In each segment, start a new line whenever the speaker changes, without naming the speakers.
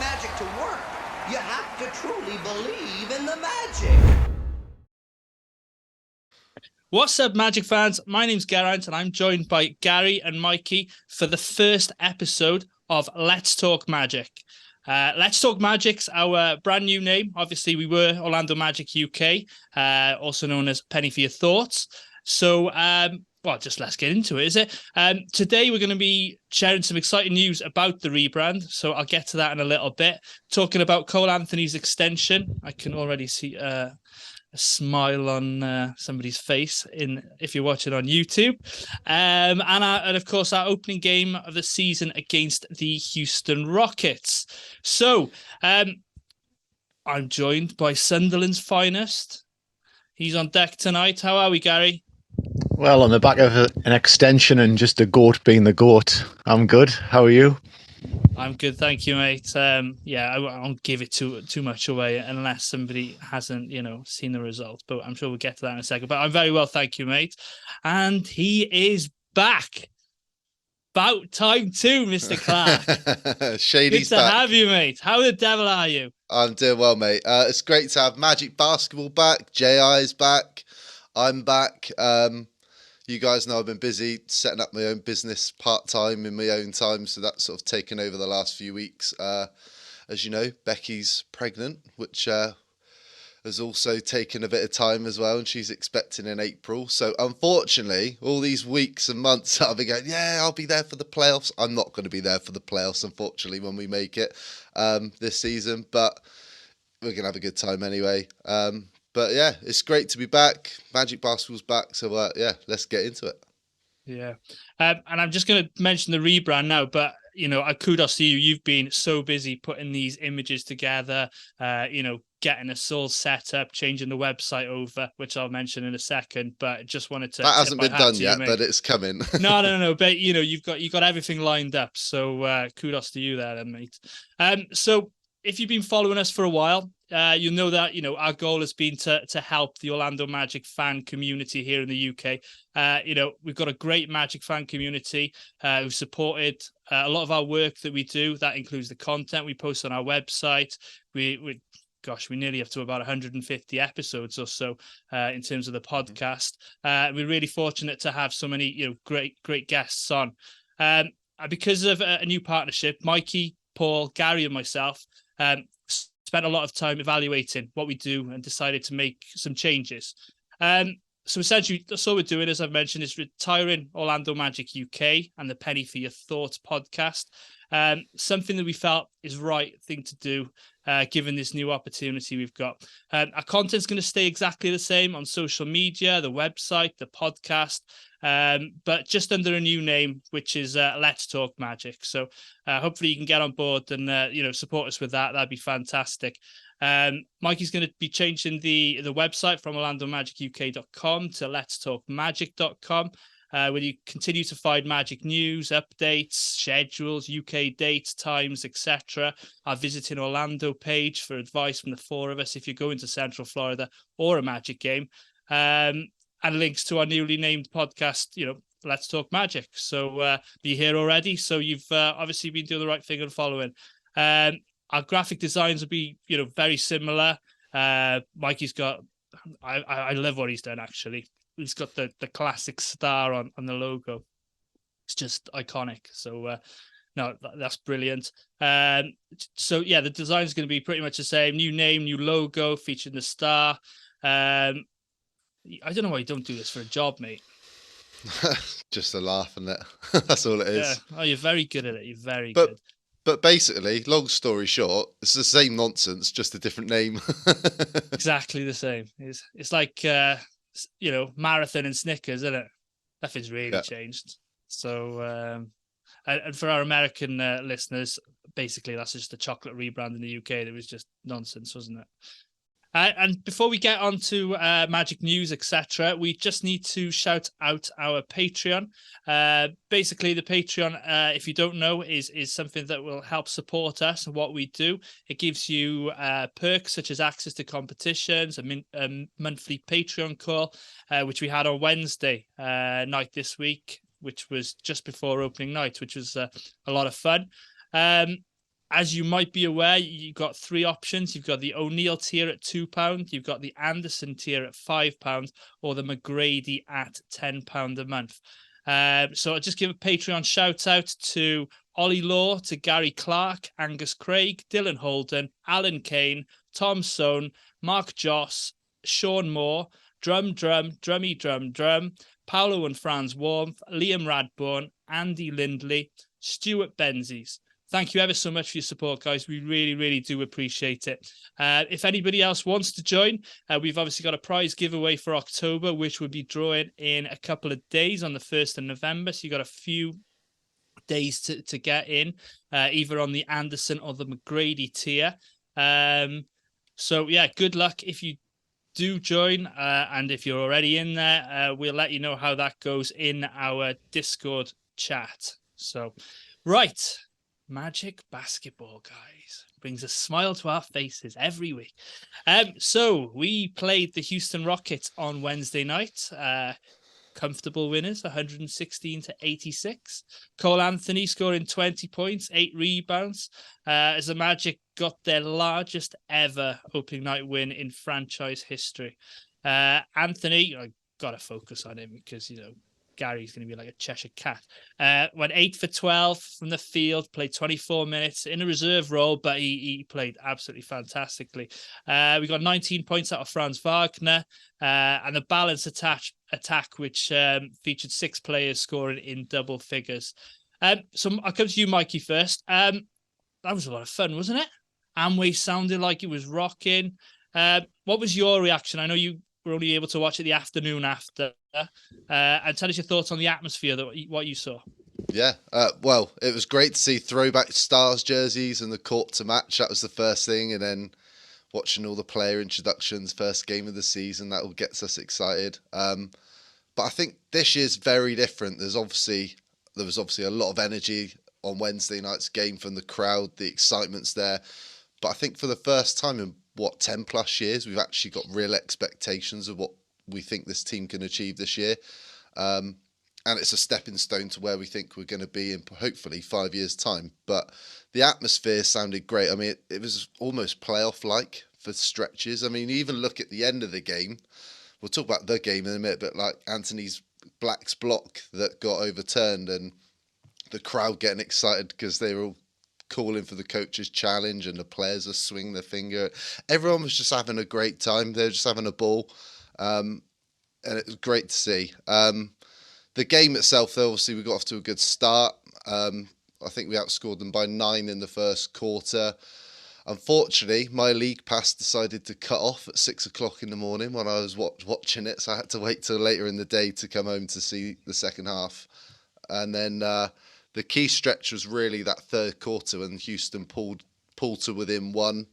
magic to work, you have to truly believe in the magic.
What's up, Magic fans? My name's Geraint, and I'm joined by Gary and Mikey for the first episode of Let's Talk Magic. Let's Talk Magic's our brand new name. Obviously, we were Orlando Magic UK, also known as Penny for Your Thoughts. So, just let's get into it, is it? Today, we're going to be sharing some exciting news about the rebrand. So I'll get to that in a little bit. Talking about Cole Anthony's extension. I can already see a smile on somebody's face if you're watching on YouTube, and of course our opening game of the season against the Houston Rockets. So I'm joined by Sunderland's finest. He's on deck tonight. How are we, Gary?
Well, on the back of an extension and just a goat being the goat, I'm good. How are you?
I'm good, thank you, mate. I won't give it too much away unless somebody hasn't, seen the result. But I'm sure we'll get to that in a second. But I'm very well, thank you, mate. And he is back. About time too, Mr. Clark.
Shady's
good to
back.
Have you, mate. How the devil are you?
I'm doing well, mate. It's great to have Magic Basketball back. JI is back. I'm back. You guys know I've been busy setting up my own business part-time in my own time, so that's sort of taken over the last few weeks. As you know, Becky's pregnant, which has also taken a bit of time as well, and she's expecting in April. So unfortunately, all these weeks and months I've been going, I'll be there for the playoffs. I'm not going to be there for the playoffs, unfortunately, when we make it this season, but we're going to have a good time anyway. But yeah, it's great to be back. Magic Basketball's back. So let's get into it.
Yeah. And I'm just going to mention the rebrand now, but kudos to you. You've been so busy putting these images together, getting us all set up, changing the website over, which I'll mention in a second, but just wanted to...
That hasn't been done yet, but it's coming.
No. But you've got everything lined up. So kudos to you there then, mate. So if you've been following us for a while, you'll know that, our goal has been to help the Orlando Magic fan community here in the UK. We've got a great Magic fan community who've supported a lot of our work that we do. That includes the content we post on our website. We nearly up to about 150 episodes or so in terms of the podcast. We're really fortunate to have so many, great guests on. Because of a new partnership, Mikey, Paul, Gary and myself spent a lot of time evaluating what we do and decided to make some changes. So essentially, that's all we're doing, as I've mentioned, is retiring Orlando Magic UK and the Penny for Your Thoughts podcast. Something that we felt is the right thing to do, given this new opportunity we've got. Our content's going to stay exactly the same on social media, the website, the podcast, but just under a new name, which is Let's Talk Magic. So hopefully you can get on board and support us with that. That'd be fantastic. Mikey's going to be changing the website from orlandomagicuk.com to letstalkmagic.com. Where you continue to find Magic news, updates, schedules, UK dates, times, etc. Our Visiting Orlando page for advice from the four of us if you're going to Central Florida or a Magic game, and links to our newly named podcast, Let's Talk Magic. So be here already. So you've obviously been doing the right thing and following. Our graphic designs will be, very similar. Mikey's got, I love what he's done, actually. He's got the classic star on the logo. It's just iconic. So, that's brilliant. The design is going to be pretty much the same. New name, new logo, featuring the star. I don't know why you don't do this for a job, mate.
Just a laugh, isn't it? That's all it is.
Yeah. Oh, you're very good at it. You're very good.
But basically, long story short, it's the same nonsense, just a different name.
Exactly the same. It's like... marathon and Snickers, isn't it? Nothing's really changed. So, and for our American listeners, basically that's just a chocolate rebrand in the UK. That was just nonsense, wasn't it? And before we get on to Magic news, etc., we just need to shout out our Patreon. Basically, the Patreon, if you don't know, is something that will help support us and what we do. It gives you perks such as access to competitions, a monthly Patreon call, which we had on Wednesday night this week, which was just before opening night, which was a lot of fun. As you might be aware, you've got 3 options. You've got the O'Neill tier at £2, you've got the Anderson tier at £5, or the McGrady at £10 a month. So I'll just give a Patreon shout out to Ollie Law, to Gary Clark, Angus Craig, Dylan Holden, Alan Kane, Tom Soane, Mark Joss, Sean Moore, Drummy Drum, Paolo and Franz Warmth, Liam Radbourne, Andy Lindley, Stuart Benzies. Thank you ever so much for your support, guys. We really, really do appreciate it. If anybody else wants to join, we've obviously got a prize giveaway for October, which we'll be drawing in a couple of days on the 1st of November. So you've got a few days to get in, either on the Anderson or the McGrady tier. So, yeah, good luck if you do join. And if you're already in there, we'll let you know how that goes in our Discord chat. So, right. Magic basketball, guys, brings a smile to our faces every week. So we played the Houston Rockets on Wednesday night. Comfortable winners, 116-86. Cole Anthony scoring 20 points, 8 rebounds, as the Magic got their largest ever opening night win in franchise history. Anthony, I got to focus on him because, Gary's going to be like a Cheshire cat. Went 8 for 12 from the field, played 24 minutes in a reserve role, but he played absolutely fantastically. We got 19 points out of Franz Wagner, and a balanced attack which featured 6 players scoring in double figures. So I'll come to you, Mikey, first. That was a lot of fun, wasn't it? Amway sounded like it was rocking. What was your reaction? I know you were only able to watch it the afternoon after. And tell us your thoughts on the atmosphere, what you saw.
Yeah, well, it was great to see throwback Stars jerseys and the court to match. That was the first thing. And then watching all the player introductions, first game of the season, that all gets us excited. But I think this year's very different. There was obviously a lot of energy on Wednesday night's game from the crowd. The excitement's there. But I think for the first time in 10 plus years, we've actually got real expectations of what we think this team can achieve this year. And it's a stepping stone to where we think we're going to be in hopefully 5 years' time. But the atmosphere sounded great. I mean, it was almost playoff-like for stretches. I mean, you even look at the end of the game. We'll talk about the game in a minute, but like Anthony's Black's block that got overturned and the crowd getting excited because they were all calling for the coach's challenge and the players are swinging their finger. Everyone was just having a great time. They were just having a ball. And it was great to see. The game itself, though, obviously we got off to a good start. I think we outscored them by 9 in the first quarter. Unfortunately, my league pass decided to cut off at 6 o'clock in the morning when I was watching it, so I had to wait till later in the day to come home to see the second half. And then the key stretch was really that third quarter when Houston pulled to within 1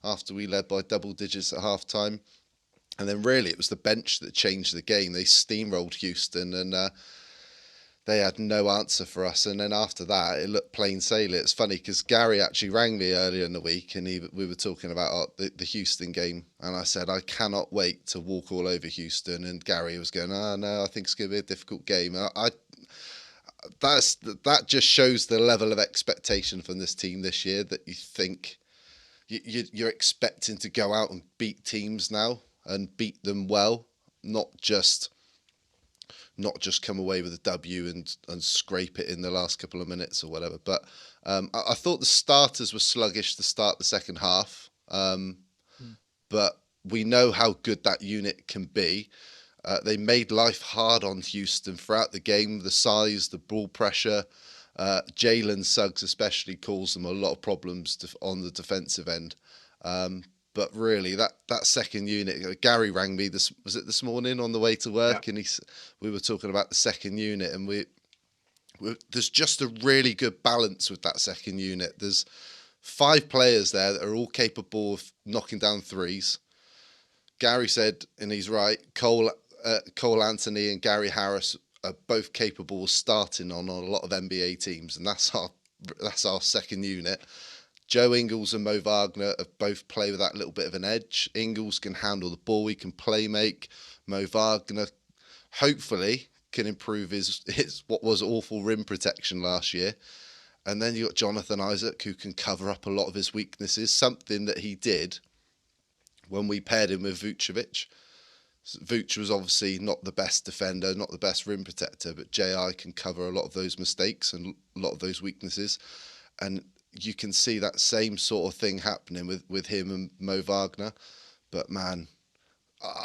after we led by double digits at halftime. And then really it was the bench that changed the game. They steamrolled Houston and they had no answer for us. And then after that, it looked plain sailing. It's funny because Gary actually rang me earlier in the week and we were talking about the Houston game. And I said, I cannot wait to walk all over Houston. And Gary was going, no, I think it's going to be a difficult game. And that just shows the level of expectation from this team this year, that you think you're expecting to go out and beat teams now and beat them well, not just come away with a W and scrape it in the last couple of minutes or whatever. But I thought the starters were sluggish to start the second half, but we know how good that unit can be. They made life hard on Houston throughout the game. The size, the ball pressure, Jalen Suggs especially caused them a lot of problems on the defensive end. But really, that second unit, Gary rang me this morning on the way to work, yeah. And we were talking about the second unit, and there's just a really good balance with that second unit. There's 5 players there that are all capable of knocking down threes. Gary said, and he's right, Cole Anthony and Gary Harris are both capable of starting on a lot of NBA teams, and that's our second unit. Joe Ingles and Mo Wagner both play with that little bit of an edge. Ingles can handle the ball, he can play make. Mo Wagner hopefully can improve his what was awful rim protection last year. And then you got Jonathan Isaac, who can cover up a lot of his weaknesses, something that he did when we paired him with Vucevic. Vuce was obviously not the best defender, not the best rim protector, but JI can cover a lot of those mistakes and a lot of those weaknesses. And you can see that same sort of thing happening with him and Mo Wagner. But man,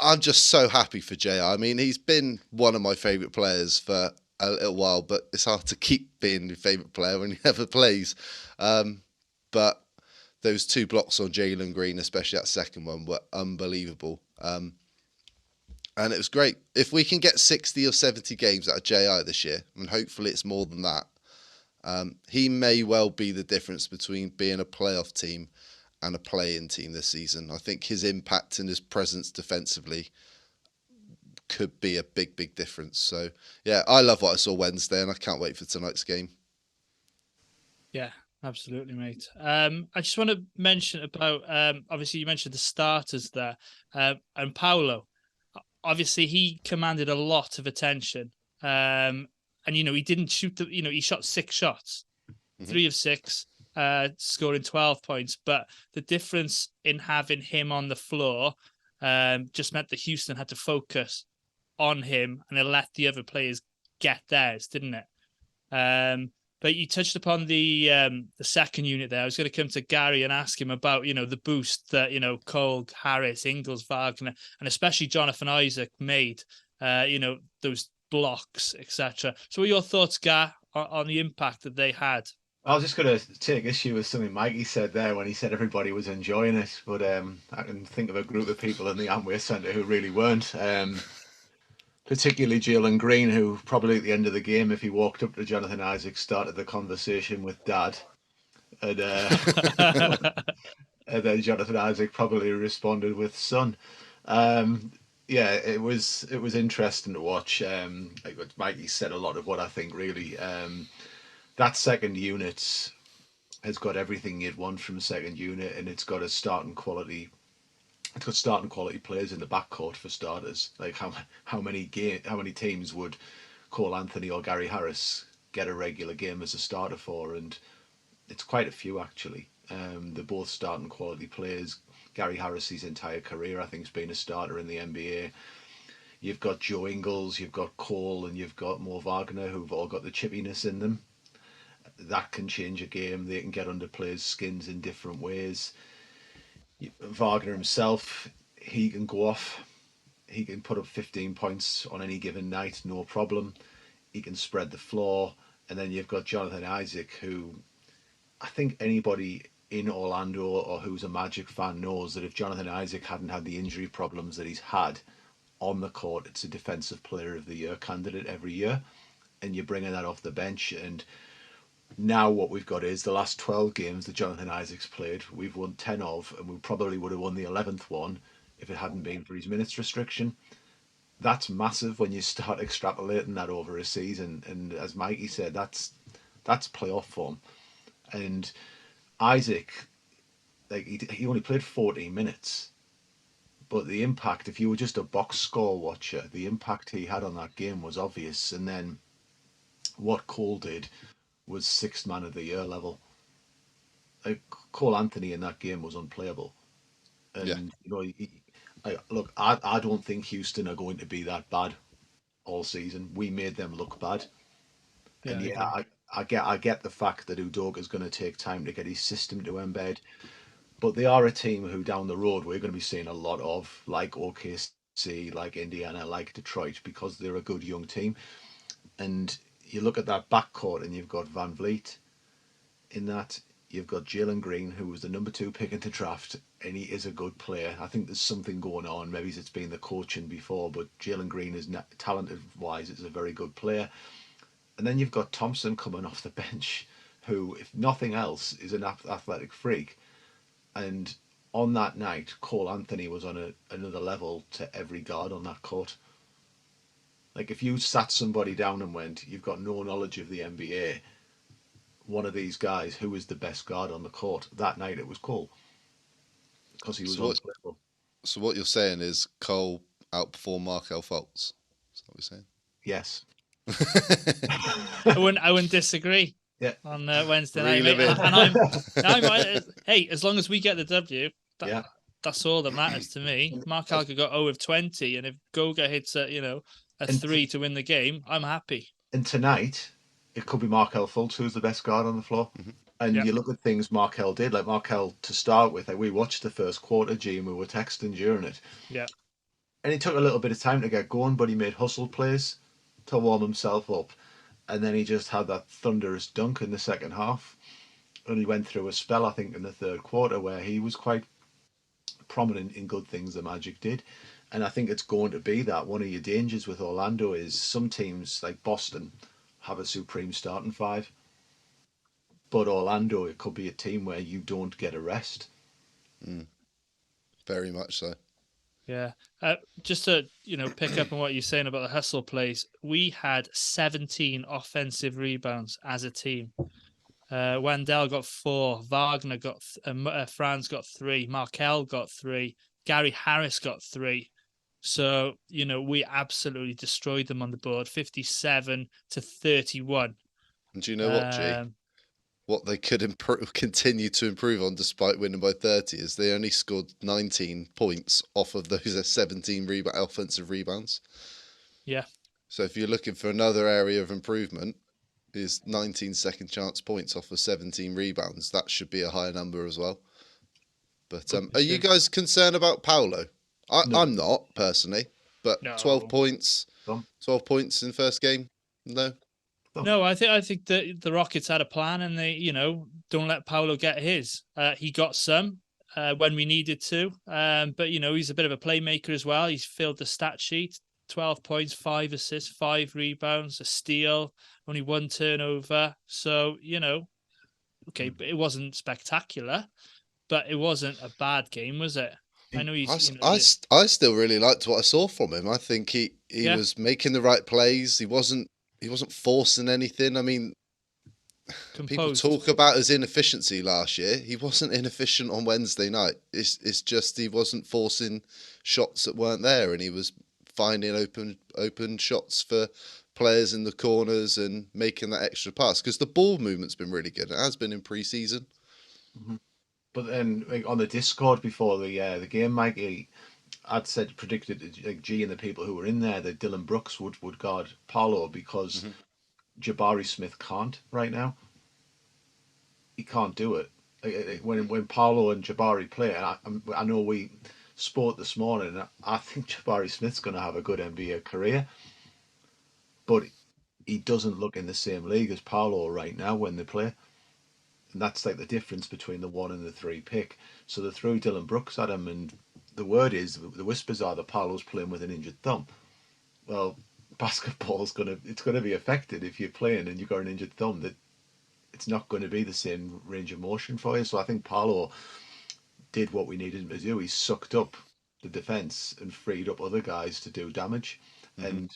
I'm just so happy for JI. I mean, he's been one of my favourite players for a little while, but it's hard to keep being your favourite player when he never plays. But those 2 blocks on Jalen Green, especially that second one, were unbelievable. And it was great. If we can get 60 or 70 games out of JI this year, and hopefully it's more than that, he may well be the difference between being a playoff team and a play-in team this season. I think his impact and his presence defensively could be a big, big difference. So, yeah, I love what I saw Wednesday, and I can't wait for tonight's game.
Yeah, absolutely, mate. I just want to mention about, obviously you mentioned the starters there, and Paolo. Obviously, he commanded a lot of attention. And, he didn't shoot he shot 6 shots, 3 of 6, scoring 12 points. But the difference in having him on the floor just meant that Houston had to focus on him and it let the other players get theirs, didn't it? But you touched upon the second unit there. I was going to come to Gary and ask him about, the boost that, Cole, Harris, Ingles, Wagner, and especially Jonathan Isaac made, those blocks, etc. So what are your thoughts, Gar, on the impact that they had?
I was just going to take issue with something Mikey said there when he said everybody was enjoying it, but I can think of a group of people in the Amway Centre who really weren't. Particularly Jalen Green, who probably at the end of the game, if he walked up to Jonathan Isaac, started the conversation with Dad, and, and then Jonathan Isaac probably responded with Son. Yeah, it was interesting to watch. Like what Mikey said, a lot of what I think really. That second unit has got everything you'd want from a second unit, and it's got a starting quality. It's got starting quality players in the backcourt for starters. Like how many teams would Cole Anthony or Gary Harris get a regular game as a starter for? And it's quite a few actually. They're both starting quality players. Gary Harris, his entire career, I think, has been a starter in the NBA. You've got Joe Ingles, you've got Cole, and you've got Mo Wagner, who've all got the chippiness in them. That can change a game. They can get under players' skins in different ways. Wagner himself, he can go off. He can put up 15 points on any given night, no problem. He can spread the floor. And then you've got Jonathan Isaac, who I think anybody in Orlando or who's a Magic fan knows that if Jonathan Isaac hadn't had the injury problems that he's had on the court, it's a Defensive Player of the Year candidate every year. And you're bringing that off the bench. And now what we've got is the last 12 games that Jonathan Isaac's played, we've won 10 of, and we probably would have won the 11th one if it hadn't been for his minutes restriction. That's massive when you start extrapolating that over a season. And as Mikey said, that's playoff form. And Isaac, like he only played 14 minutes, but the impact, if you were just a box score watcher, the impact he had on that game was obvious. And then what Cole did was 6th man of the year level. Like Cole Anthony in that game was unplayable. And look, I don't think Houston are going to be that bad all season. We made them look bad.
Yeah,
and I get the fact that Udoka is going to take time to get his system to embed, but they are a team who down the road we're going to be seeing a lot of, like OKC, like Indiana, like Detroit, because they're a good young team. And you look at that backcourt and you've got Van Vliet in that. You've got Jalen Green, who was the number 2 pick in the draft, and he is a good player. I think there's something going on. Maybe it's been the coaching before, but Jalen Green is talented-wise, is a very good player. And then you've got Thompson coming off the bench, who, if nothing else, is an athletic freak. And on that night, Cole Anthony was on another level to every guard on that court. Like if you sat somebody down and went, you've got no knowledge of the NBA, one of these guys, who is the best guard on the court? That night it was Cole. Because he was unplayable.
So what you're saying is Cole outperformed Markelle Fultz? Is that what you're saying?
Yes.
I wouldn't disagree.
Yeah.
on Wednesday night,
Reel
mate.
him in.
And hey, as long as we get the W, that's all that matters to me. Mark Alka got 0 of 20, and if Goga hits a 3 to win the game, I'm happy.
And tonight, it could be Markel Fultz who's the best guard on the floor. And you look at things Markel did, like Markel to start with. Like we watched the first quarter, G, and we were texting during it.
Yeah.
And it took a little bit of time to get going, but he made hustle plays to warm himself up. And then he just had that thunderous dunk in the second half. And he went through a spell, I think, in the third quarter where he was quite prominent in good things the Magic did. And I think it's going to be that. One of your dangers with Orlando is some teams like Boston have a supreme starting five. But Orlando, it could be a team where you don't get a rest.
Very much so.
Yeah. Just to, pick up on what you're saying about the hustle plays, we had 17 offensive rebounds as a team. Wendell got 4, Wagner got, Franz got 3, Markel got 3, Gary Harris got 3. So, we absolutely destroyed them on the board, 57-31.
And do you know what, G? What they could continue to improve on despite winning by 30 is they only scored 19 points off of those 17 offensive rebounds.
Yeah.
So if you're looking for another area of improvement, is 19 second chance points off of 17 rebounds. That should be a higher number as well. But are you guys concerned about Paolo?
No.
I'm not, personally. But
No.
12 points in first game? No?
No, I think that the Rockets had a plan, and they, don't let Paolo get his. He got some when we needed to, but he's a bit of a playmaker as well. He's filled the stat sheet: 12 points, 5 assists, 5 rebounds, a steal, only 1 turnover. So okay, but it wasn't spectacular, but it wasn't a bad game, was it? I know he's.
I still really liked what I saw from him. I think he was making the right plays. He wasn't forcing anything. I mean, people talk about his inefficiency last year. He wasn't inefficient on Wednesday night. It's just he wasn't forcing shots that weren't there, and he was finding open shots for players in the corners and making that extra pass, because the ball movement's been really good. It has been in pre-season.
But then on the Discord before the game, Mikey, I'd predicted like G and the people who were in there that Dylan Brooks would guard Paolo because Jabari Smith can't right now. He can't do it. When Paolo and Jabari play, and I know we spoke this morning, I think Jabari Smith's going to have a good NBA career, but he doesn't look in the same league as Paolo right now when they play. And that's like the difference between the 1 and the 3 pick. So they threw Dylan Brooks at him, and the whispers are that Paolo's playing with an injured thumb. Well, basketball's gonna be affected if you're playing and you've got an injured thumb. That it's not going to be the same range of motion for you. So I think Paolo did what we needed him to do. He sucked up the defense and freed up other guys to do damage. And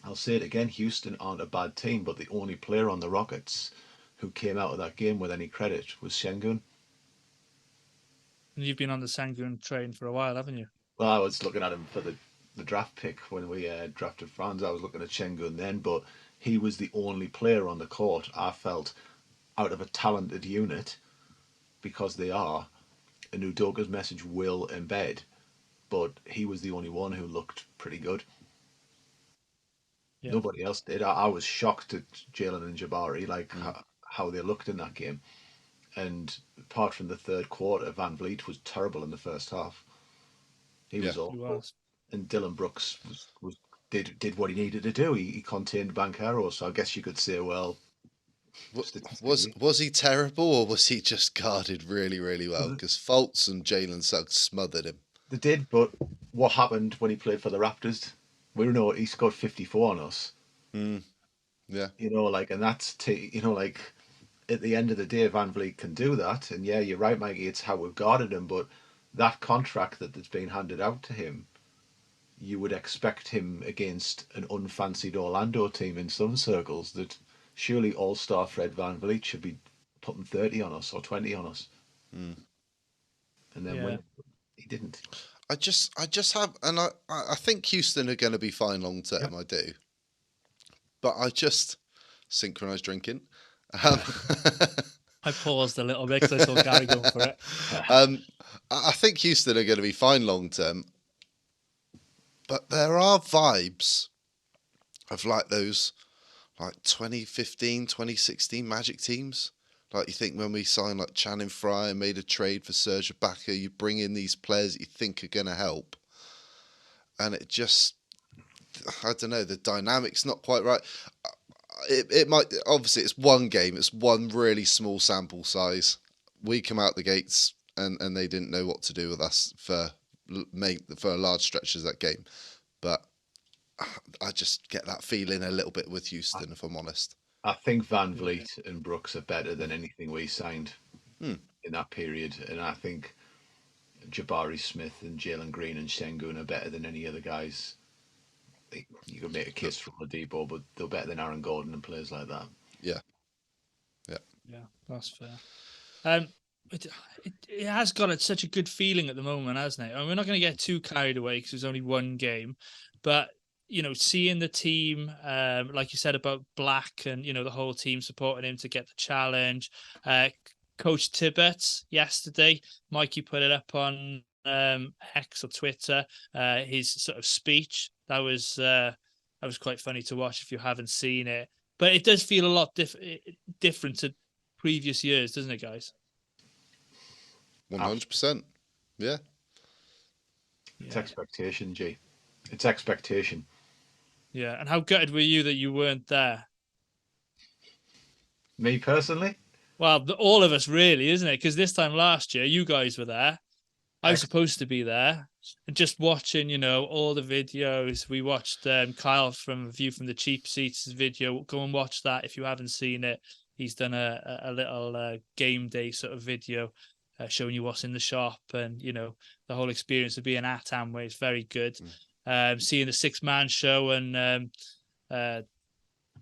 I'll say it again: Houston aren't a bad team, but the only player on the Rockets who came out of that game with any credit was Şengün.
And you've been on the Şengün train for a while, haven't you?
Well, I was looking at him for the draft pick when we drafted Franz. I was looking at Şengün then, but he was the only player on the court I felt out of a talented unit, because they are, and Udoka's message will embed, but he was the only one who looked pretty good. Yeah. Nobody else did. I was shocked at Jalen and Jabari, how they looked in that game. And apart from the third quarter, Van Vliet was terrible in the first half. He was awful. He was. And Dylan Brooks did what he needed to do. He contained Banchero, so I guess you could say, well,
was he terrible, or was he just guarded really, really well? Because Fultz and Jalen Suggs smothered him.
They did, but what happened when he played for the Raptors? We know he scored 54 on us.
Yeah.
And that's at the end of the day, Van Vliet can do that. And yeah, you're right, Mikey, it's how we've guarded him, but that contract that's been handed out to him, you would expect him against an unfancied Orlando team in some circles that surely all-star Fred Van Vliet should be putting 30 on us or 20 on us. And then when he didn't.
I just have, and I think Houston are going to be fine long term. I do, but I just synchronized drinking. Um,
I paused a little bit because I saw Gary going for it.
I think Houston are going to be fine long term, but there are vibes of like those like 2015, 2016 Magic teams. Like you think when we signed like Channing Frye and made a trade for Serge Ibaka, you bring in these players that you think are going to help, and it just, I don't know, the dynamic's not quite right. It might, obviously it's one game, it's one really small sample size. We come out the gates and they didn't know what to do with us for large stretches of that game, but I just get that feeling a little bit with Houston, if I'm honest.
I think Van Vliet and Brooks are better than anything we signed in that period, and I think Jabari Smith and Jalen Green and Sengun are better than any other guys. You could make a case for Oladipo, but they're better than Aaron Gordon and players like that.
Yeah.
Yeah, that's fair. It has got such a good feeling at the moment, hasn't it? I mean, we're not going to get too carried away because there's only one game, but seeing the team, like you said about Black and the whole team supporting him to get the challenge. Coach Tibbetts yesterday, Mikey put it up on X or Twitter. His sort of speech that was quite funny to watch if you haven't seen it, but it does feel a lot different to previous years, doesn't it, guys?
100%. Yeah.
It's expectation, G. It's expectation.
Yeah. And how gutted were you that you weren't there?
Me personally?
Well, all of us really, isn't it? Because this time last year, you guys were there. I was supposed to be there. And just watching, all the videos. We watched Kyle from View from the Cheap Seats video. Go and watch that if you haven't seen it. He's done a little game day sort of video showing you what's in the shop and, the whole experience of being at Amway is very good. Seeing the 6-man show and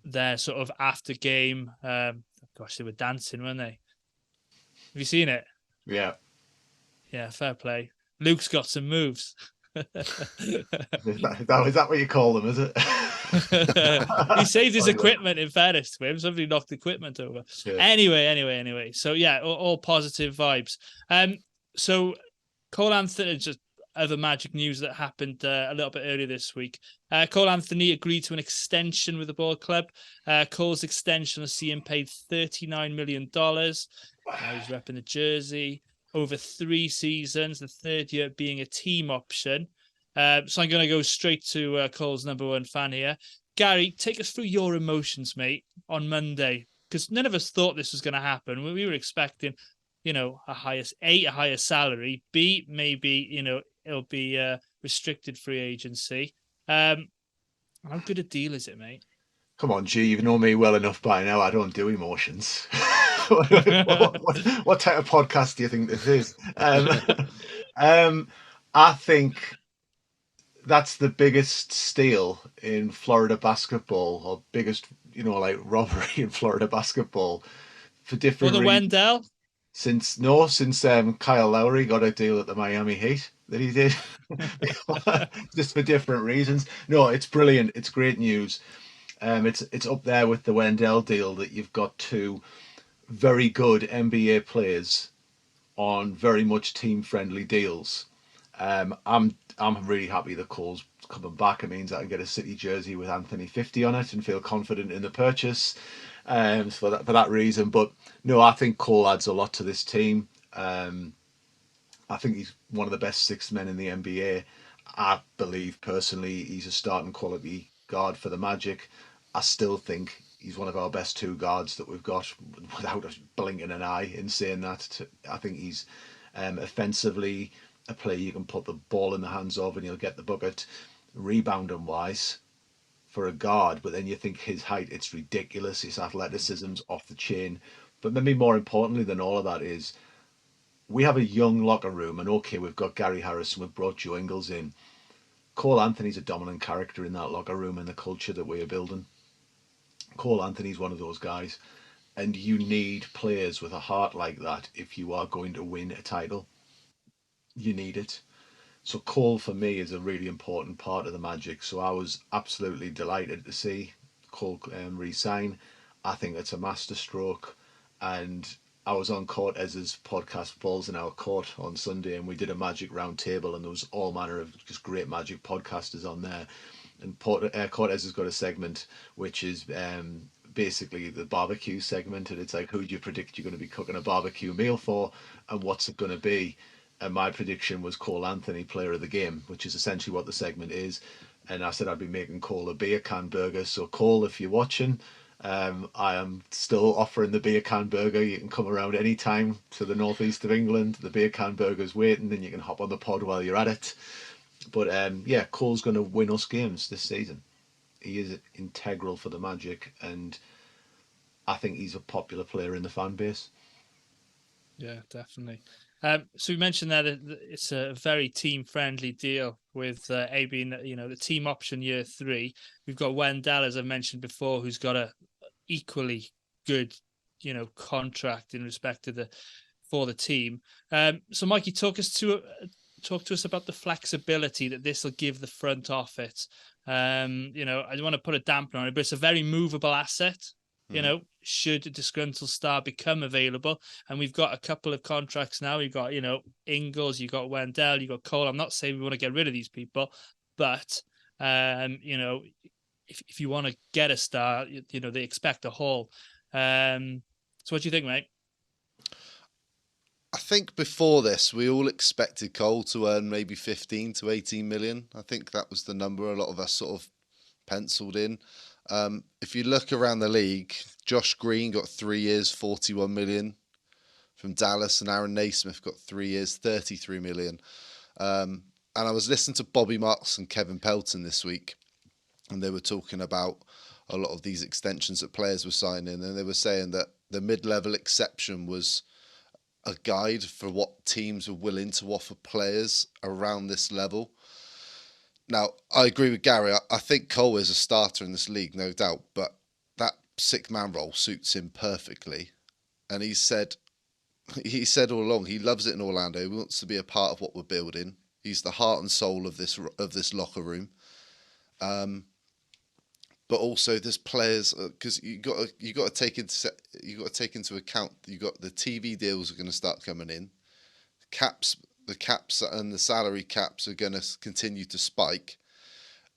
their sort of after game. Gosh, they were dancing, weren't they? Have you seen it?
Yeah.
Yeah, fair play. Luke's got some moves.
Is that what you call them, is it?
He saved his equipment, in fairness to him. Somebody knocked the equipment over. Yeah. Anyway. So, yeah, all positive vibes. So, Cole Anthony, just other Magic news that happened a little bit earlier this week. Cole Anthony agreed to an extension with the ball club. Cole's extension will see him paid $39 million. He's repping the jersey over 3 seasons, the third year being a team option. So I'm going to go straight to Cole's number one fan here. Gary, take us through your emotions, mate, on Monday, because none of us thought this was going to happen. We were expecting, a higher salary. B, maybe, it'll be restricted free agency. How good a deal is it, mate?
Come on, G, you've known me well enough by now. I don't do emotions. what type of podcast do you think this is? I think that's the biggest steal in Florida basketball, or biggest, robbery in Florida baskball for different
reasons. Wendell?
Since Kyle Lowry got a deal at the Miami Heat that he did, just for different reasons. No, it's brilliant. It's great news. It's up there with the Wendell deal that you've got 2 very good NBA players on very much team-friendly deals. I'm really happy that Cole's coming back. It means I can get a City jersey with Anthony 50 on it and feel confident in the purchase. For that reason, but no, I think Cole adds a lot to this team. I think he's one of the best 6 men in the NBA. I believe personally he's a starting quality guard for the Magic. I still think he's one of our best 2 guards that we've got, without blinking an eye in saying that. I think he's offensively a player you can put the ball in the hands of and he'll get the bucket. Rebounding wise, for a guard, but then you think his height, it's ridiculous. His athleticism's off the chain. But maybe more importantly than all of that is we have a young locker room, and okay, we've got Gary Harrison, we've brought Joe Ingles in. Cole Anthony's a dominant character in that locker room and the culture that we are building. Cole Anthony's one of those guys, and you need players with a heart like that if you are going to win a title. You need it. So Cole, for me, is a really important part of the Magic. So I was absolutely delighted to see Cole re-sign. I think it's a masterstroke. And I was on Cortez's podcast, Balls in Our Court, on Sunday, and we did a Magic round table, and there was all manner of just great Magic podcasters on there. And Cortez has got a segment which is basically the barbecue segment, and it's like, who do you predict you're going to be cooking a barbecue meal for, and what's it going to be? And my prediction was Cole Anthony, player of the game, which is essentially what the segment is. And I said I'd be making Cole a beer can burger. So Cole, if you're watching, I am still offering the beer can burger. You can come around any time to the northeast of England. The beer can burger's waiting, and you can hop on the pod while you're at it. But yeah, Cole's going to win us games this season. He is integral for the Magic, and I think he's a popular player in the fan base.
Yeah, definitely. So we mentioned that it's a very team-friendly deal with A being, the team option year 3. We've got Wendell, as I mentioned before, who's got a equally good, contract in respect to for the team. So Mikey, talk to us about the flexibility that this will give the front office. I don't want to put a damper on it, but it's a very movable asset. Should a disgruntled star become available, and we've got a couple of contracts now. We've got, Ingles, you've got Wendell, you've got Cole. I'm not saying we want to get rid of these people, but if you want to get a star, they expect a haul. So what do you think, mate?
I think before this, we all expected Cole to earn maybe 15 to 18 million. I think that was the number a lot of us sort of penciled in. If you look around the league, Josh Green got 3 years, 41 million from Dallas, and Aaron Naismith got 3 years, 33 million. And I was listening to Bobby Marks and Kevin Pelton this week, and they were talking about a lot of these extensions that players were signing, and they were saying that the mid-level exception was a guide for what teams were willing to offer players around this level. Now, I agree with Gary. I think Cole is a starter in this league, no doubt, but that 6-man role suits him perfectly. And he said all along, he loves it in Orlando. He wants to be a part of what we're building. He's the heart and soul of this locker room. But also there's players, because you got to take into account you got the TV deals are going to start coming in. The caps and the salary caps are going to continue to spike.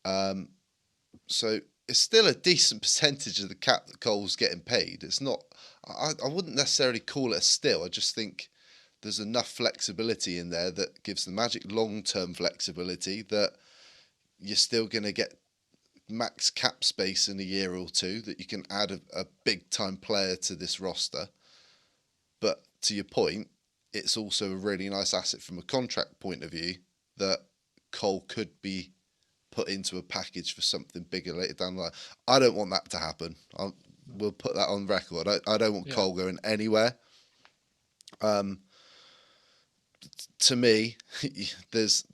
So it's still a decent percentage of the cap that Cole's getting paid. It's not, I wouldn't necessarily call it a steal. I just think there's enough flexibility in there that gives the Magic long-term flexibility that you're still going to get max cap space in a year or two, that you can add a big-time player to this roster. But to your point, it's also a really nice asset from a contract point of view that Cole could be put into a package for something bigger later down the line. I don't want that to happen. We'll put that on record. I don't want Cole going anywhere. To me, there's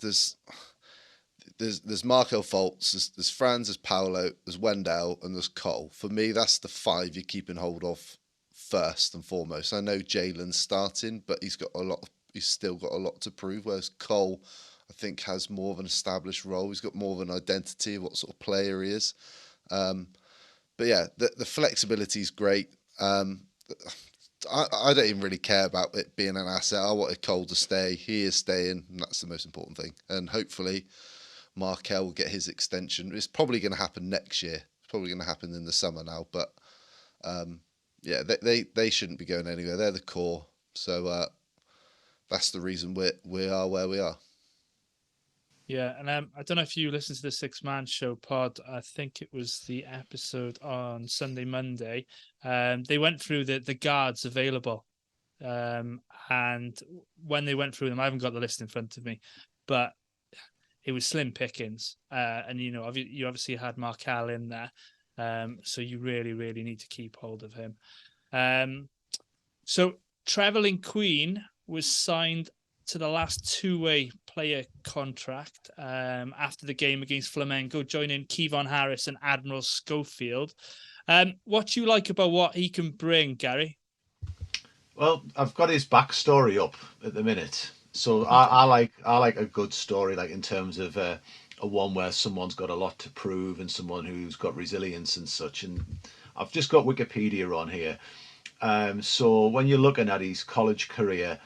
Markel Fultz, there's Franz, there's Paolo, there's Wendell, and there's Cole. For me, that's the 5 you're keeping hold of first and foremost. I know Jalen's starting, but he's still got a lot to prove, whereas Cole, I think, has more of an established role. He's got more of an identity of what sort of player he is. But yeah, the flexibility is great. I don't even really care about it being an asset. I wanted Cole to stay. He is staying, and that's the most important thing. And hopefully Markel will get his extension. It's probably going to happen next year. It's probably going to happen in the summer now. But yeah, they shouldn't be going anywhere. They're the core. So that's the reason we are where we are.
Yeah, and I don't know if you listened to the 6-man show pod. I think it was the episode on Sunday, Monday. They went through the guards available. And when they went through them, I haven't got the list in front of me, but it was slim pickings. And, you obviously had Markel in there. So you really, really need to keep hold of him. So Trevelin Queen was signed to the last two-way player contract after the game against Flamengo, joining Kevon Harris and Admiral Schofield. What do you like about what he can bring, Gary?
Well, I've got his backstory up at the minute, so I like a good story, like in terms of a one where someone's got a lot to prove and someone who's got resilience and such. And I've just got Wikipedia on here. So when you're looking at his college career,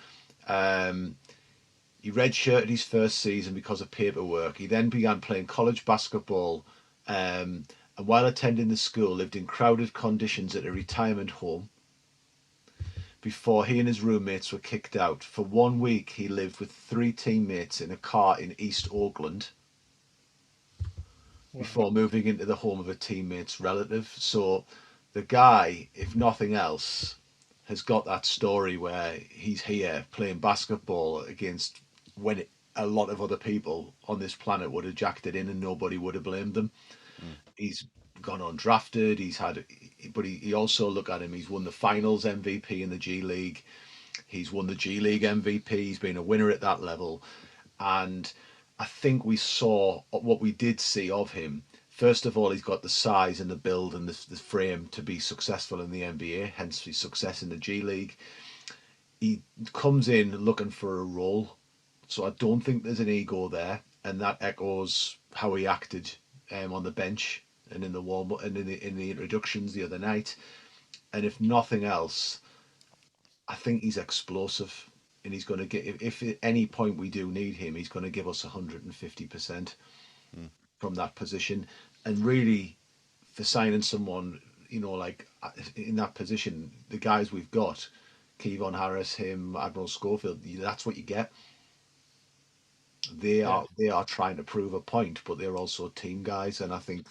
he redshirted his first season because of paperwork. He then began playing college basketball, and while attending the school, lived in crowded conditions at a retirement home before he and his roommates were kicked out. For 1 week, he lived with 3 teammates in a car in East Auckland before moving into the home of a teammate's relative. So the guy, if nothing else, has got that story where he's here playing basketball against when a lot of other people on this planet would have jacked it in and nobody would have blamed them. He's gone undrafted. But he also, look at him, he's won the finals MVP in the G League. He's won the G League MVP. He's been a winner at that level. And I think we saw what we did see of him. First of all, he's got the size and the build and the frame to be successful in the NBA, hence his success in the G League. He comes in looking for a role, so I don't think there's an ego there, and that echoes how he acted on the bench and in the warm and in the introductions the other night. And if nothing else, I think he's explosive, and he's going to get. If at any point we do need him, he's going to give us 150% from that position. And really, for signing someone, like in that position, the guys we've got, Kevon Harris, him, Admiral Schofield, that's what you get. They are trying to prove a point, but they're also team guys. And I think,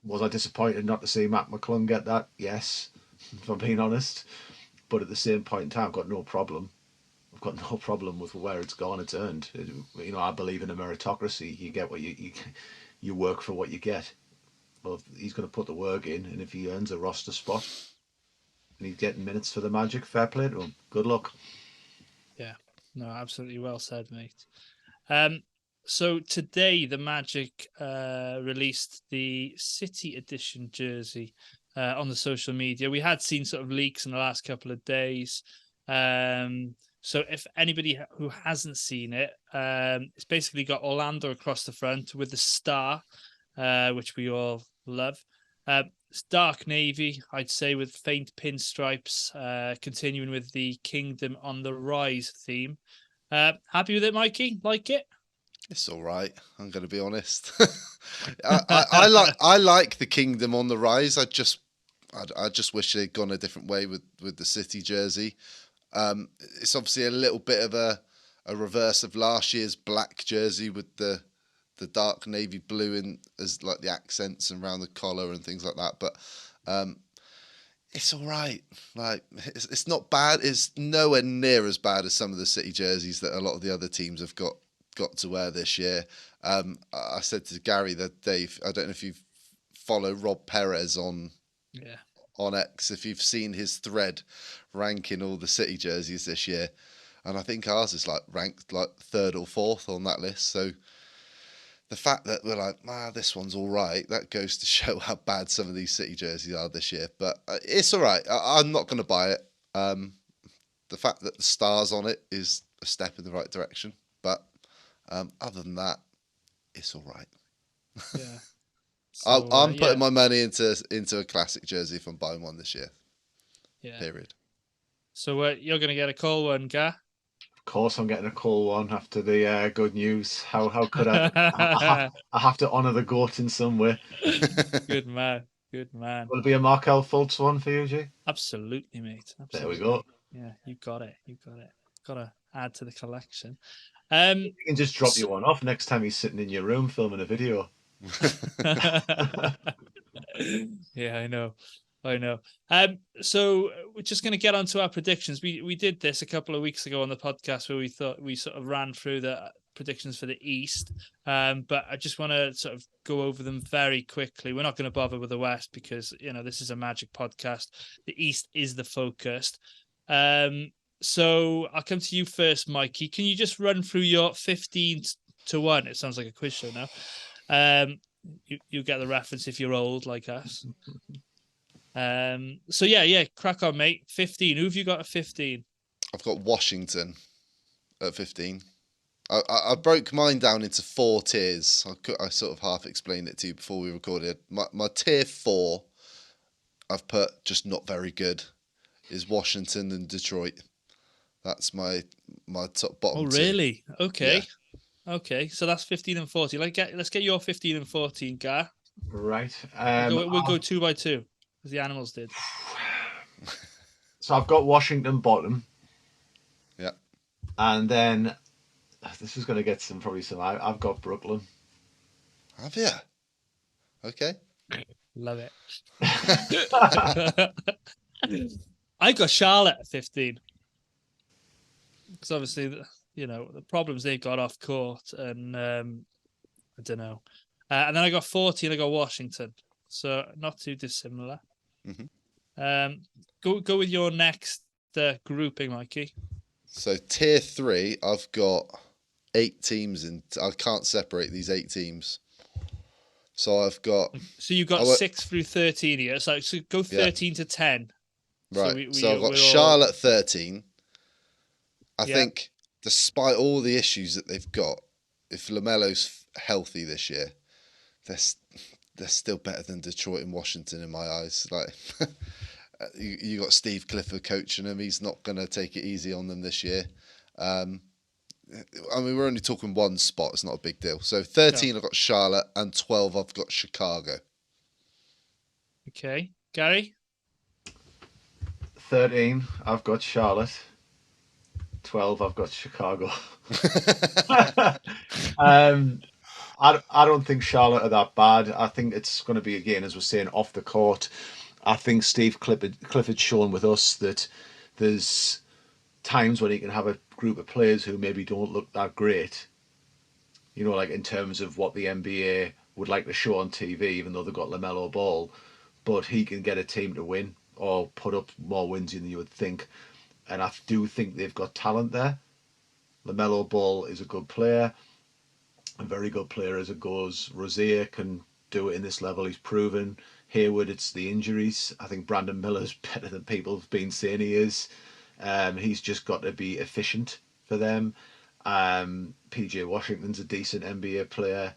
was I disappointed not to see Matt McClung get that? Yes, if I'm being honest. But at the same point in time, I've got no problem. I've got no problem with where it's gone. It's earned. I believe in a meritocracy. You get what you work for what you get. Well, he's going to put the work in, and if he earns a roster spot and he's getting minutes for the Magic, fair play to him. Good luck.
Yeah, no, absolutely well said, mate. So today the Magic released the City Edition jersey on the social media. We had seen sort of leaks in the last couple of days. So if anybody who hasn't seen it, it's basically got Orlando across the front with the star, which we all love. It's dark navy, I'd say, with faint pinstripes, continuing with the Kingdom on the Rise theme. Happy with it, Mikey? Like it?
It's all right. I'm going to be honest. I like the Kingdom on the Rise. I just wish they'd gone a different way with the City jersey. It's obviously a little bit of a reverse of last year's black jersey with the dark navy blue in as like the accents and around the collar and things like that. But it's all right. Like it's not bad. It's nowhere near as bad as some of the City jerseys that a lot of the other teams have got to wear this year. I said to Gary that Dave, I don't know if you follow Rob Perez on X, if you've seen his thread ranking all the City jerseys this year, and I think ours is like ranked like 3rd or 4th on that list. So the fact that we're like, this one's all right, that goes to show how bad some of these City jerseys are this year. But it's all right. I'm not going to buy it. The fact that the stars on it is a step in the right direction. But other than that, it's all right.
Yeah. So,
I'm putting my money into a classic jersey if I'm buying one this year.
Yeah.
Period.
So you're going to get a cold one, Gar?
Of course, I'm getting a cold one after the good news. How could I? I have to honour the goat in some way.
Good man. Good man.
Will it be a Markel Fultz one for you, G?
Absolutely, mate. Absolutely.
There we go.
Yeah, you got it. Got to add to the collection.
You can just drop you one off next time he's sitting in your room filming a video.
Yeah, I know. So we're just going to get on to our predictions. We did this a couple of weeks ago on the podcast where we thought we sort of ran through the predictions for the East. But I just want to sort of go over them very quickly. We're not going to bother with the West because, this is a Magic podcast. The East is the focus. So I'll come to you first, Mikey. Can you just run through your 15-1? It sounds like a quiz show now. You get the reference if you're old like us. So yeah, crack on, mate. 15. Who have you got at 15?
I've got Washington at 15. I broke mine down into 4 tiers. I sort of half explained it to you before we recorded. My tier 4, I've put just not very good is Washington and Detroit. That's my top bottom.
Oh,
two.
really? Okay.
Yeah.
Okay. So that's 15 and 14. Let's get your 15 and 14, Gar.
Right.
We'll go 2 by 2 as the Animals did.
So I've got Washington bottom.
Yeah.
And then this is going to get probably some. I've got Brooklyn.
Have you? Okay.
Love it. I got Charlotte at 15 because obviously, the problems they got off court, and I don't know. And then I got 14. I got Washington, so not too dissimilar.
Mm-hmm.
Go with your next grouping, Mikey.
So tier 3, I've got 8 teams, and I can't separate these 8 teams. So I've got.
So you've got 6 through 13 here. So go 13 to 10.
Right. So I've got Charlotte 13. I think, despite all the issues that they've got, if LaMelo's healthy this year, they're still better than Detroit and Washington in my eyes. Like, you got Steve Clifford coaching them. He's not going to take it easy on them this year. I mean, we're only talking one spot. It's not a big deal. So 13, I've got Charlotte, and 12, I've got Chicago.
Okay. Gary?
13, I've got Charlotte. 12, I've got Chicago. I don't think Charlotte are that bad. I think it's going to be, again, as we're saying, off the court. I think Steve Clifford's shown with us that there's times when he can have a group of players who maybe don't look that great. Like in terms of what the NBA would like to show on TV, even though they've got LaMelo Ball. But he can get a team to win or put up more wins than you would think. And I do think they've got talent there. LaMelo Ball is a good player, a very good player as it goes. Rozier can do it in this level. He's proven. Hayward, it's the injuries. I think Brandon Miller's better than people have been saying he is. He's just got to be efficient for them. PJ Washington's a decent NBA player.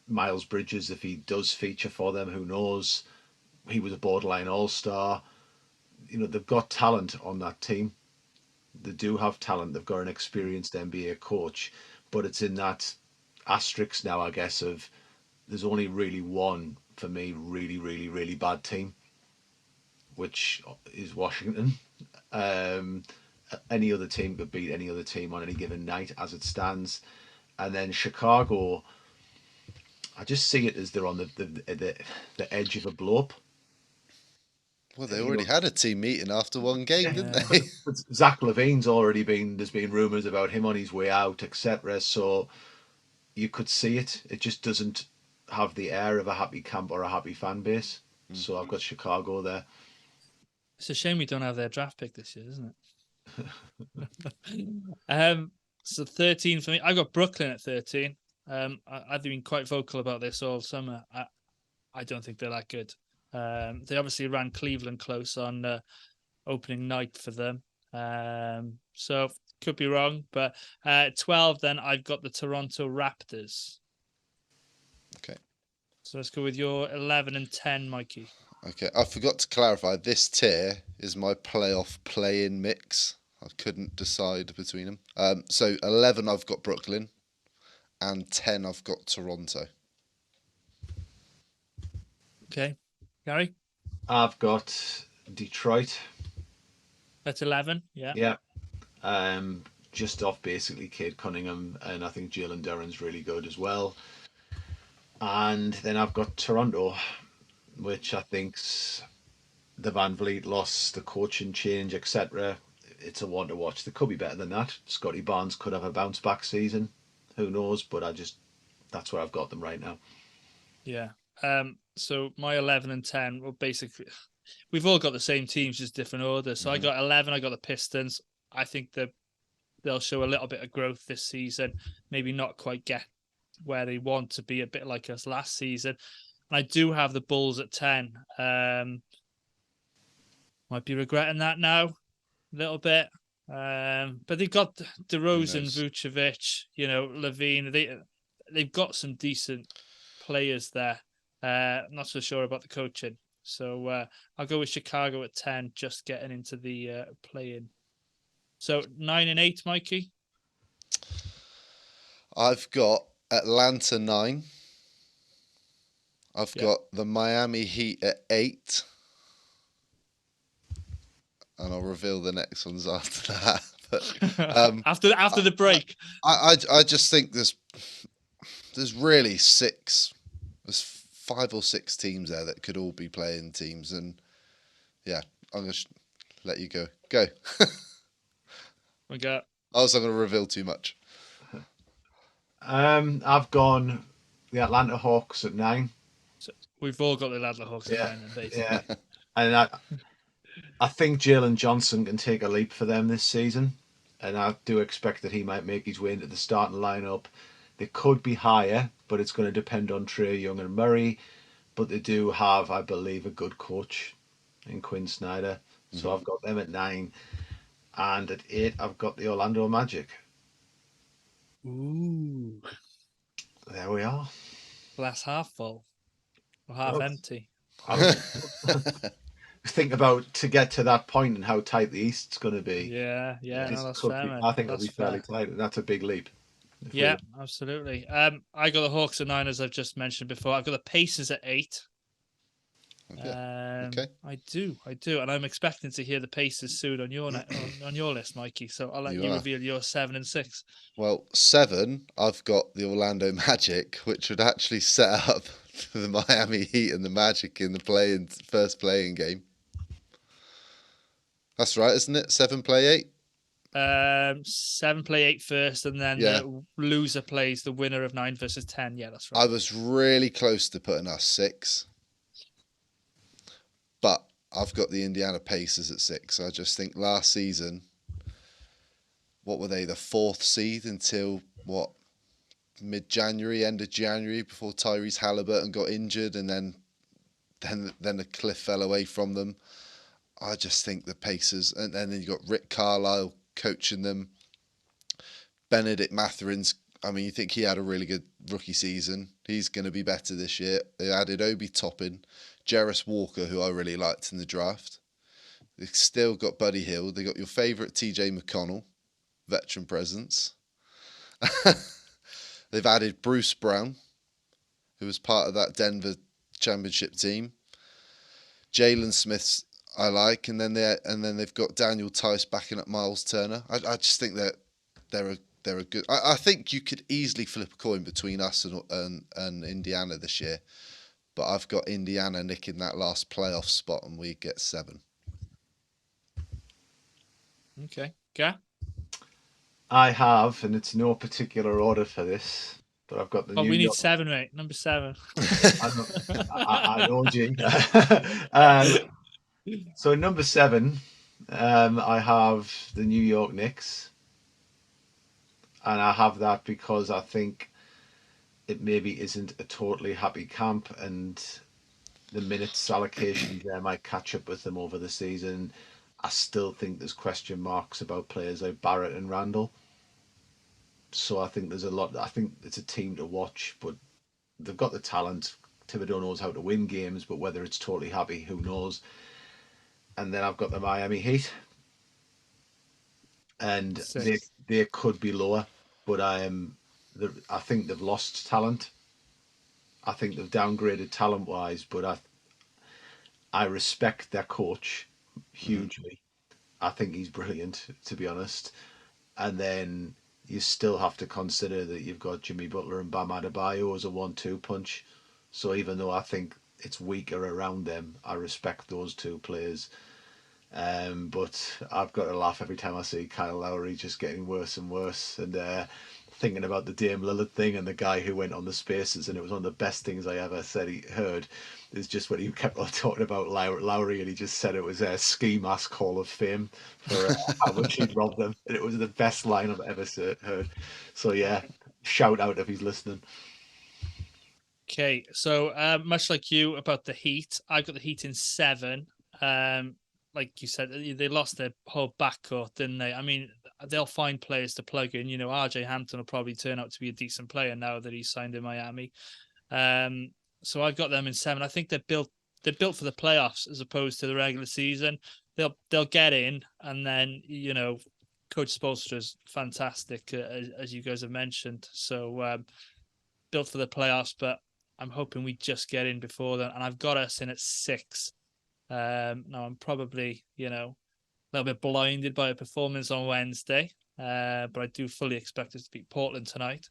Miles Bridges, if he does feature for them, who knows? He was a borderline all-star. They've got talent on that team. They do have talent. They've got an experienced NBA coach, but it's in that asterisk now, I guess, of there's only really one, for me, really, really, really bad team, which is Washington. Any other team could beat any other team on any given night as it stands. And then Chicago, I just see it as they're on the edge of a blow-up.
Well, they already had a team meeting after one game, didn't they?
Zach LaVine's there's been rumours about him on his way out, etc. So you could see it. It just doesn't have the air of a happy camp or a happy fan base. So I've got Chicago there.
It's a shame we don't have their draft pick this year, isn't it? So 13 for me. I got Brooklyn at 13. I've been quite vocal about this all summer. I don't think they're that good. They obviously ran Cleveland close on opening night for them. So could be wrong, but 12 then I've got the Toronto Raptors.
Okay.
So let's go with your 11 and 10, Mikey.
Okay, I forgot to clarify, this tier is my playoff play-in mix. I couldn't decide between them. So 11 I've got Brooklyn, and 10 I've got Toronto.
Okay. Gary?
I've got Detroit.
That's 11, yeah.
Yeah. Just off basically Cade Cunningham, and I think Jalen Duren's really good as well. And then I've got Toronto, which I think's the Van Vliet loss, the coaching change, etc. It's a one to watch. They could be better than that. Scotty Barnes could have a bounce back season. Who knows? But that's where I've got them right now.
Yeah. So my 11 and 10 were basically, we've all got the same teams, just different orders. So I got 11, I got the Pistons. I think they'll show a little bit of growth this season, maybe not quite get where they want to be, a bit like us last season. And I do have the Bulls at 10. Might be regretting that now a little bit. But they've got DeRozan, Vucevic, Levine. They've got some decent players there. I'm not so sure about the coaching. So I'll go with Chicago at 10, just getting into the play-in. So 9 and 8, Mikey.
I've got Atlanta 9. I've got the Miami Heat at 8. And I'll reveal the next ones after that. But,
after the break.
I just think there's really 6. There's 5 or 6 teams there that could all be playing teams, and yeah, I'm gonna let you go. Go.
We got.
I was not going to reveal too much.
I've gone the Atlanta Hawks at 9.
So we've all got the Atlanta Hawks at 9, basically.
Yeah, and I think Jalen Johnson can take a leap for them this season, and I do expect that he might make his way into the starting lineup. They could be higher, but it's going to depend on Trae Young and Murray. But they do have, I believe, a good coach in Quinn Snyder. So I've got them at 9. And at 8, I've got the Orlando Magic.
Ooh.
There we are.
Glass half full or half empty.
Think about to get to that point and how tight the East's going to be.
Yeah, no, that's fair, man.
I think it'll be fairly tight, and that's a big leap.
Yeah, absolutely. I got the Hawks at 9, as I've just mentioned before. I've got the Pacers at 8.
Okay.
I do, and I'm expecting to hear the Pacers soon on your on your list, Mikey. So I'll let you reveal your 7 and 6.
Well, 7, I've got the Orlando Magic, which would actually set up the Miami Heat and the Magic in the first playing game. That's right, isn't it? 7 play 8.
7 play 8 first, and then the loser plays the winner of 9 versus 10. Yeah, that's right.
I was really close to putting us 6. But I've got the Indiana Pacers at 6. I just think last season, what were they, the 4th seed until, mid-January, end of January, before Tyrese Halliburton got injured, and then the cliff fell away from them. I just think the Pacers, and then you got Rick Carlisle coaching them. Benedict Matherin's, you think he had a really good rookie season. He's going to be better this year. They added Obi Toppin, Jarris Walker, who I really liked in the draft. They've still got Buddy Hield. They got your favourite TJ McConnell, veteran presence. They've added Bruce Brown, who was part of that Denver championship team. Jalen Smith's I like, and then they've got Daniel Tice backing up Miles Turner. I just think that they're a good. I think you could easily flip a coin between us and Indiana this year, but I've got Indiana nicking that last playoff spot, and we get 7.
Okay, yeah.
I have, and it's no particular order for this, but I've got the.
We need 7, mate. Number 7.
I know, G. So number 7, I have the New York Knicks, and I have that because I think it maybe isn't a totally happy camp, and the minutes allocation there might catch up with them over the season. I still think there's question marks about players like Barrett and Randall. So I think there's a lot. I think it's a team to watch, but they've got the talent. Thibodeau knows how to win games, but whether it's totally happy, who knows? And then I've got the Miami Heat, and they could be lower, but I think they've lost talent. I think they've downgraded talent-wise, but I respect their coach hugely. I think he's brilliant, to be honest. And then you still have to consider that you've got Jimmy Butler and Bam Adebayo as a 1-2 punch. So even though I think it's weaker around them, I respect those two players. But I've got to laugh every time I see Kyle Lowry just getting worse and worse, and thinking about the Dame Lillard thing and the guy who went on the Spaces, and it was one of the best things I ever heard, is just when he kept on talking about Lowry, and he just said it was a ski mask Hall of Fame for how much he'd robbed them, and it was the best line I've ever heard. So yeah, shout out if he's listening.
Okay, so much like you about the Heat, I've got the Heat in 7. Like you said, they lost their whole backcourt, didn't they? I mean, they'll find players to plug in. You know, RJ Hampton will probably turn out to be a decent player now that he's signed in Miami. So I've got them in 7. I think they're built they're built for the playoffs as opposed to the regular season. They'll get in, and then Coach Spoelstra is fantastic, as you guys have mentioned. So built for the playoffs, but I'm hoping we just get in before then. And I've got us in at 6. Now I'm probably a little bit blinded by a performance on Wednesday, but I do fully expect us to beat Portland tonight.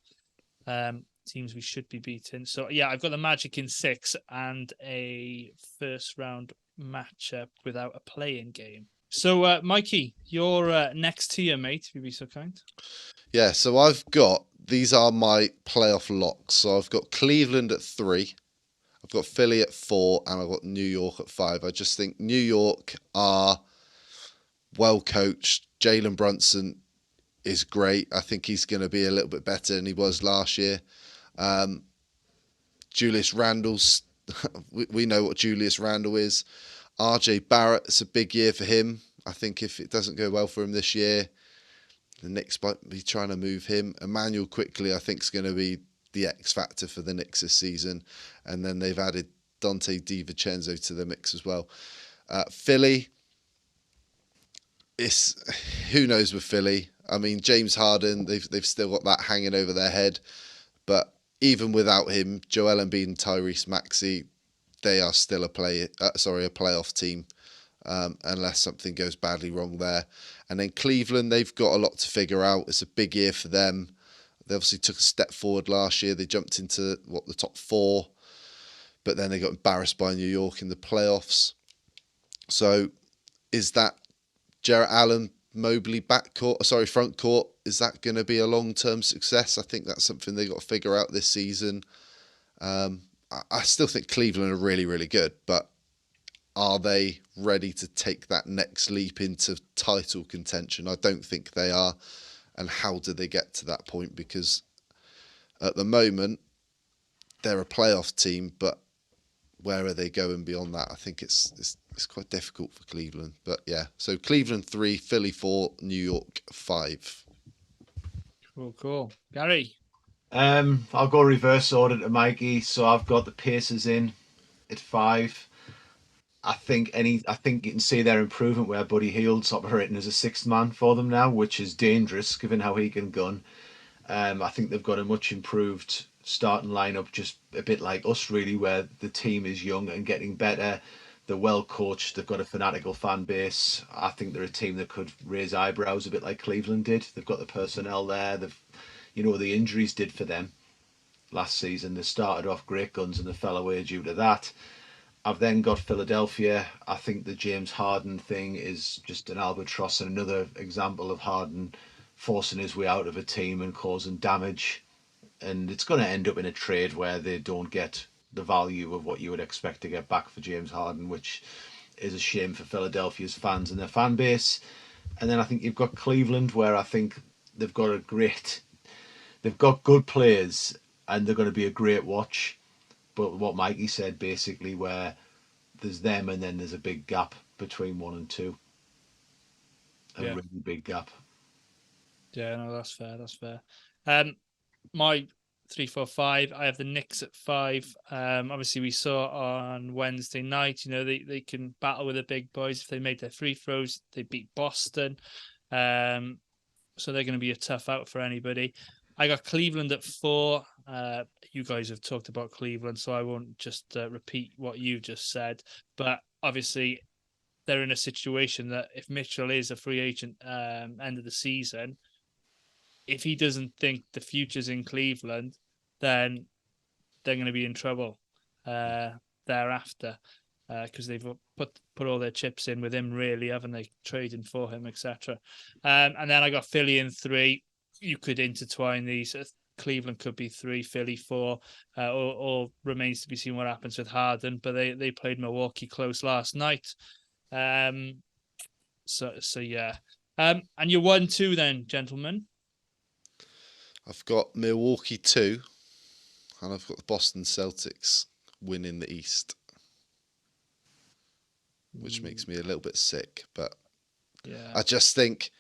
Teams we should be beating. So yeah, I've got the Magic in 6 and a first round matchup without a play-in game. So Mikey, you're next tier, mate, if you'd be so kind.
Yeah, so these are my playoff locks. So I've got Cleveland at 3, I've got Philly at 4, and I've got New York at 5. I just think New York are well coached. Jalen Brunson is great. I think he's going to be a little bit better than he was last year. Julius Randle's, we know what Julius Randle is. RJ Barrett, it's a big year for him. I think if it doesn't go well for him this year, the Knicks might be trying to move him. Emmanuel Quickly, I think, is going to be the X factor for the Knicks this season. And then they've added Dante DiVincenzo to the mix as well. Philly, who knows with Philly? I mean, James Harden, they've still got that hanging over their head. But even without him, Joel Embiid and Tyrese Maxey, they are still a playoff team, unless something goes badly wrong there. And then Cleveland, they've got a lot to figure out. It's a big year for them. They obviously took a step forward last year. They jumped into the top 4, but then they got embarrassed by New York in the playoffs. So is that Jarrett Allen, Mobley front court? Is that going to be a long-term success? I think that's something they got to figure out this season. I still think Cleveland are really, really good, but are they ready to take that next leap into title contention? I don't think they are. And how do they get to that point? Because at the moment, they're a playoff team, but where are they going beyond that? I think it's quite difficult for Cleveland. But yeah, so Cleveland 3, Philly 4, New York 5.
Cool. Gary?
I'll go reverse order to Mikey. So I've got the Pacers in at 5. I think you can see their improvement where Buddy Hield's operating as a 6th man for them now, which is dangerous given how he can gun. I think they've got a much improved starting lineup, just a bit like us really, where the team is young and getting better. They're well coached. They've got a fanatical fan base. I think they're a team that could raise eyebrows a bit like Cleveland did. They've got the personnel there. The injuries did for them last season. They started off great guns and they fell away due to that. I've then got Philadelphia. I think the James Harden thing is just an albatross and another example of Harden forcing his way out of a team and causing damage. And it's going to end up in a trade where they don't get the value of what you would expect to get back for James Harden, which is a shame for Philadelphia's fans and their fan base. And then I think you've got Cleveland, where I think they've got good players and they're going to be a great watch. But what Mikey said, basically, where there's them and then there's a big gap between 1 and 2. Really big gap.
Yeah, no, that's fair. My 3, 4, 5, I have the Knicks at 5. Obviously, we saw on Wednesday night, they can battle with the big boys. If they made their free throws, they beat Boston. So they're going to be a tough out for anybody. I got Cleveland at 4. You guys have talked about Cleveland, so I won't just repeat what you just said. But obviously, they're in a situation that if Mitchell is a free agent end of the season, if he doesn't think the future's in Cleveland, then they're going to be in trouble thereafter because they've put all their chips in with him, really, haven't they? Trading for him, etc. And then I got Philly in 3. You could intertwine these. Cleveland could be 3, Philly 4, or remains to be seen what happens with Harden. But they played Milwaukee close last night. So yeah. And you're 1-2 then, gentlemen.
I've got Milwaukee 2, and I've got the Boston Celtics winning the East, which makes me a little bit sick. But yeah, I just think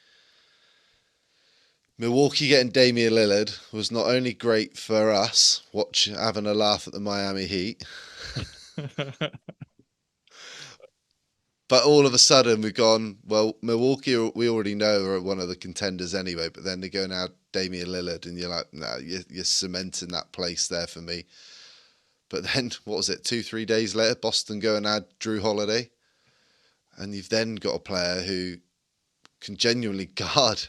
Milwaukee getting Damian Lillard was not only great for us, having a laugh at the Miami Heat, But all of a sudden we've gone, well, Milwaukee, we already know are one of the contenders anyway, but then they go and add Damian Lillard and you're like, no, you're cementing that place there for me. But then, what was it, 2-3 days later, Boston go and add Drew Holiday. And you've then got a player who can genuinely guard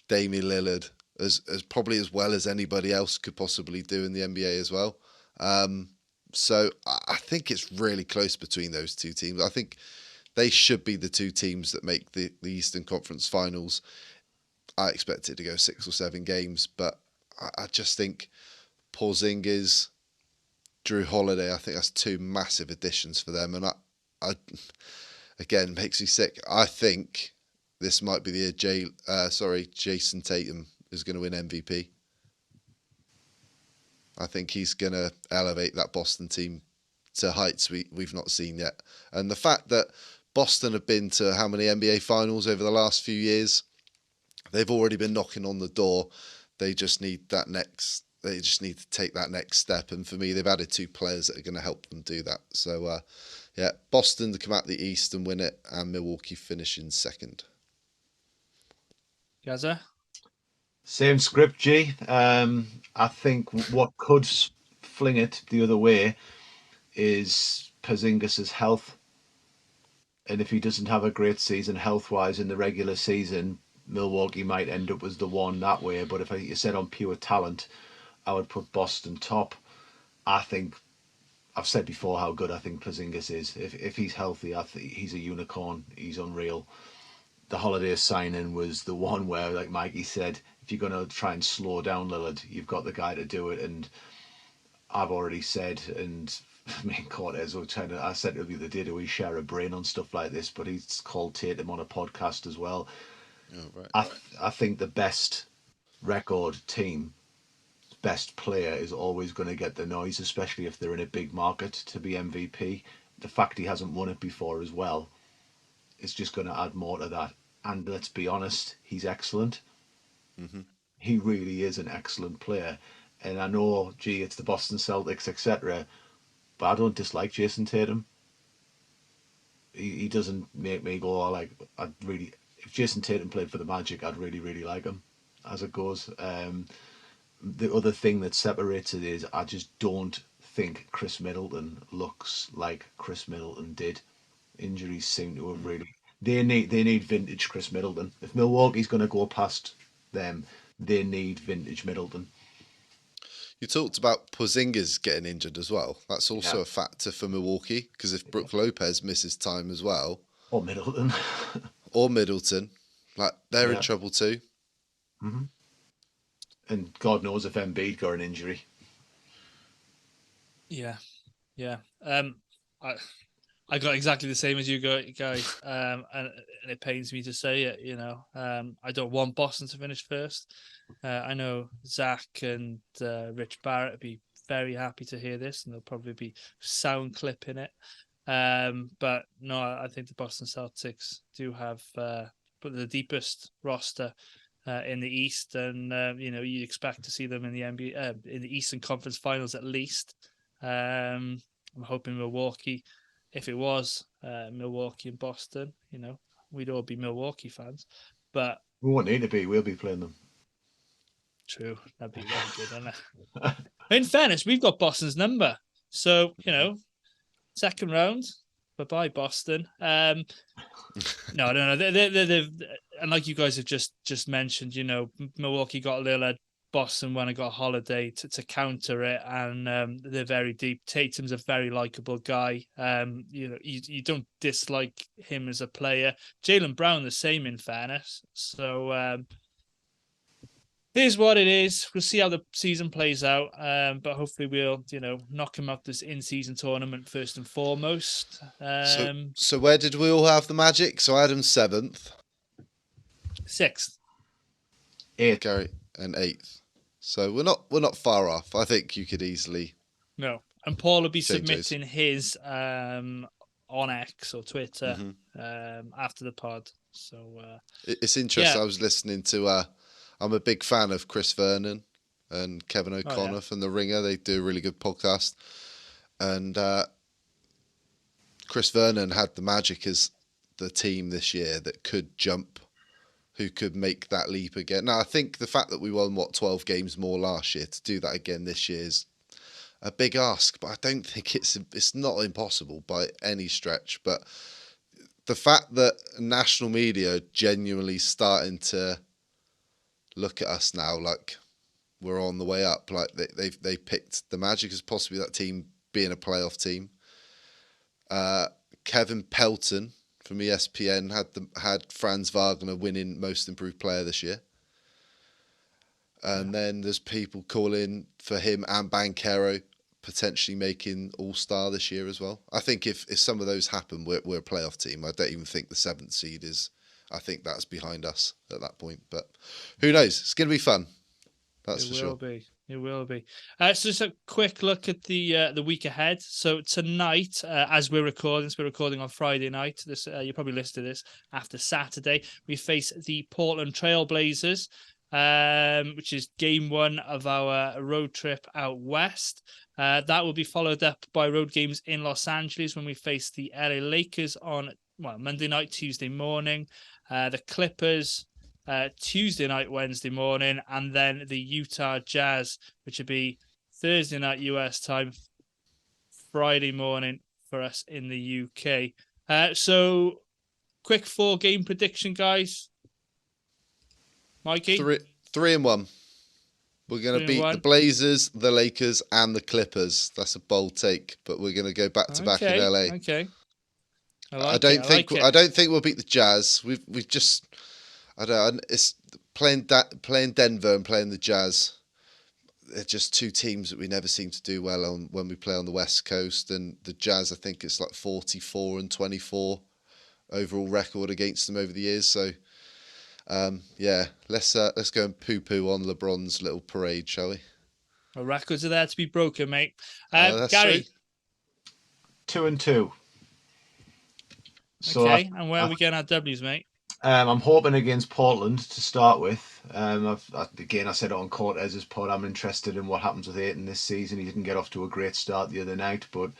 Damian Lillard as probably as well as anybody else could possibly do in the NBA as well. So I think it's really close between those two teams. I think they should be the two teams that make the Eastern Conference Finals. I expect it to go 6 or 7 games, but I just think Porzingis, Drew Holiday, I think that's 2 massive additions for them. And I again, makes me sick. I think this might be the year Jason Tatum is going to win MVP. I think he's going to elevate that Boston team to heights we've not seen yet. And the fact that Boston have been to how many NBA finals over the last few years, they've already been knocking on the door. They just need to take that next step. And for me, they've added 2 players that are going to help them do that. So, Boston to come out the East and win it, and Milwaukee finishing second.
Gaza?
Same script, G. I think what could fling it the other way is Porzingis' health. And if he doesn't have a great season health-wise in the regular season, Milwaukee might end up as the one that way. But if you said on pure talent, I would put Boston top. I think I've said before how good I think Porzingis is. If he's healthy, I think he's a unicorn. He's unreal. The Holiday signing was the one where, like Mikey said, if you're going to try and slow down Lillard, you've got the guy to do it. And I've already said, and me and Cortez were I said to him the other day, do we share a brain on stuff like this? But he's called Tatum on a podcast as well.
Oh, right.
I think the best record team, best player is always going to get the noise, especially if they're in a big market to be MVP. The fact he hasn't won it before as well is just going to add more to that. And let's be honest, he's excellent.
Mm-hmm.
He really is an excellent player. And I know, it's the Boston Celtics, etc., but I don't dislike Jason Tatum. He doesn't make me go, if Jason Tatum played for the Magic, I'd really, really like him as it goes. The other thing that separates it is I just don't think Chris Middleton looks like Chris Middleton did. Injuries seem to have really... They need vintage Chris Middleton. If Milwaukee's going to go past them, they need vintage Middleton.
You talked about Porzingis getting injured as well. That's also a factor for Milwaukee, because if Brook Lopez misses time as well...
Or Middleton.
They're in trouble too.
Mm-hmm. And God knows if Embiid got an injury.
Yeah. I got exactly the same as you guys, and it pains me to say it. I don't want Boston to finish first. I know Zach and Rich Barrett would be very happy to hear this, and they'll probably be sound clipping it. But no, I think the Boston Celtics do have the deepest roster in the East, and you expect to see them in the NBA in the Eastern Conference Finals at least. I'm hoping Milwaukee. If it was Milwaukee and Boston, we'd all be Milwaukee fans. But
we won't need to be. We'll be playing them.
True, that'd be very good, wouldn't it? In fairness, we've got Boston's number, so second round. Bye, Boston. No, they've and like you guys have just mentioned, Milwaukee got Lillard, Boston went and got Holiday to counter it, and they're very deep. Tatum's a very likable guy. You don't dislike him as a player. Jaylen Brown the same, in fairness. So here's what it is. We'll see how the season plays out, but hopefully we'll knock him out this in-season tournament first and foremost.
So where did we all have the Magic? So Adam's 7th,
6th,
8th,
Gary, and 8th. So we're not far off. I think you could easily.
No, and Paul will be
change
submitting his on X or Twitter after the pod. So
it's interesting. I was listening to. I'm a big fan of Chris Vernon and Kevin O'Connor from The Ringer. They do a really good podcast, and Chris Vernon had the Magic as the team this year that could jump, who could make that leap again. Now, I think the fact that we won, 12 games more last year, to do that again this year is a big ask, but I don't think it's not impossible by any stretch. But the fact that national media are genuinely starting to look at us now like we're on the way up, like they picked the Magic as possibly that team being a playoff team. Kevin Pelton from ESPN had Franz Wagner winning Most Improved Player this year. And then there's people calling for him and Banchero potentially making All-Star this year as well. I think if some of those happen, we're a playoff team. I don't even think the 7th seed is. I think that's behind us at that point. But who knows? It's going to be fun. That's for sure.
It will be. So just a quick look at the week ahead. So tonight, as we're recording on Friday night. This you probably listened to this after Saturday. We face the Portland Trail Blazers, which is game 1 of our road trip out west. That will be followed up by road games in Los Angeles when we face the LA Lakers on Monday night, Tuesday morning, the Clippers Tuesday night, Wednesday morning, and then the Utah Jazz, which would be Thursday night US time, Friday morning for us in the UK. So quick 4-game prediction, guys. Mikey?
3-1. We're going to beat the Blazers, the Lakers, and the Clippers. That's a bold take, but we're going to go back to back in LA.
Okay.
I don't think we'll beat the Jazz. We've just, it's playing Denver and playing the Jazz. They're just two teams that we never seem to do well on when we play on the West Coast. And the Jazz, I think it's like 44-24 overall record against them over the years. So. Let's go and poo-poo on LeBron's little parade, shall we?
Well, records are there to be broken, mate.
That's
Gary?
True. 2-2. So
okay, and where are we getting our W's, mate?
I'm hoping against Portland to start with. I said it on Cortez's pod, I'm interested in what happens with Ayton this season. He didn't get off to a great start the other night, but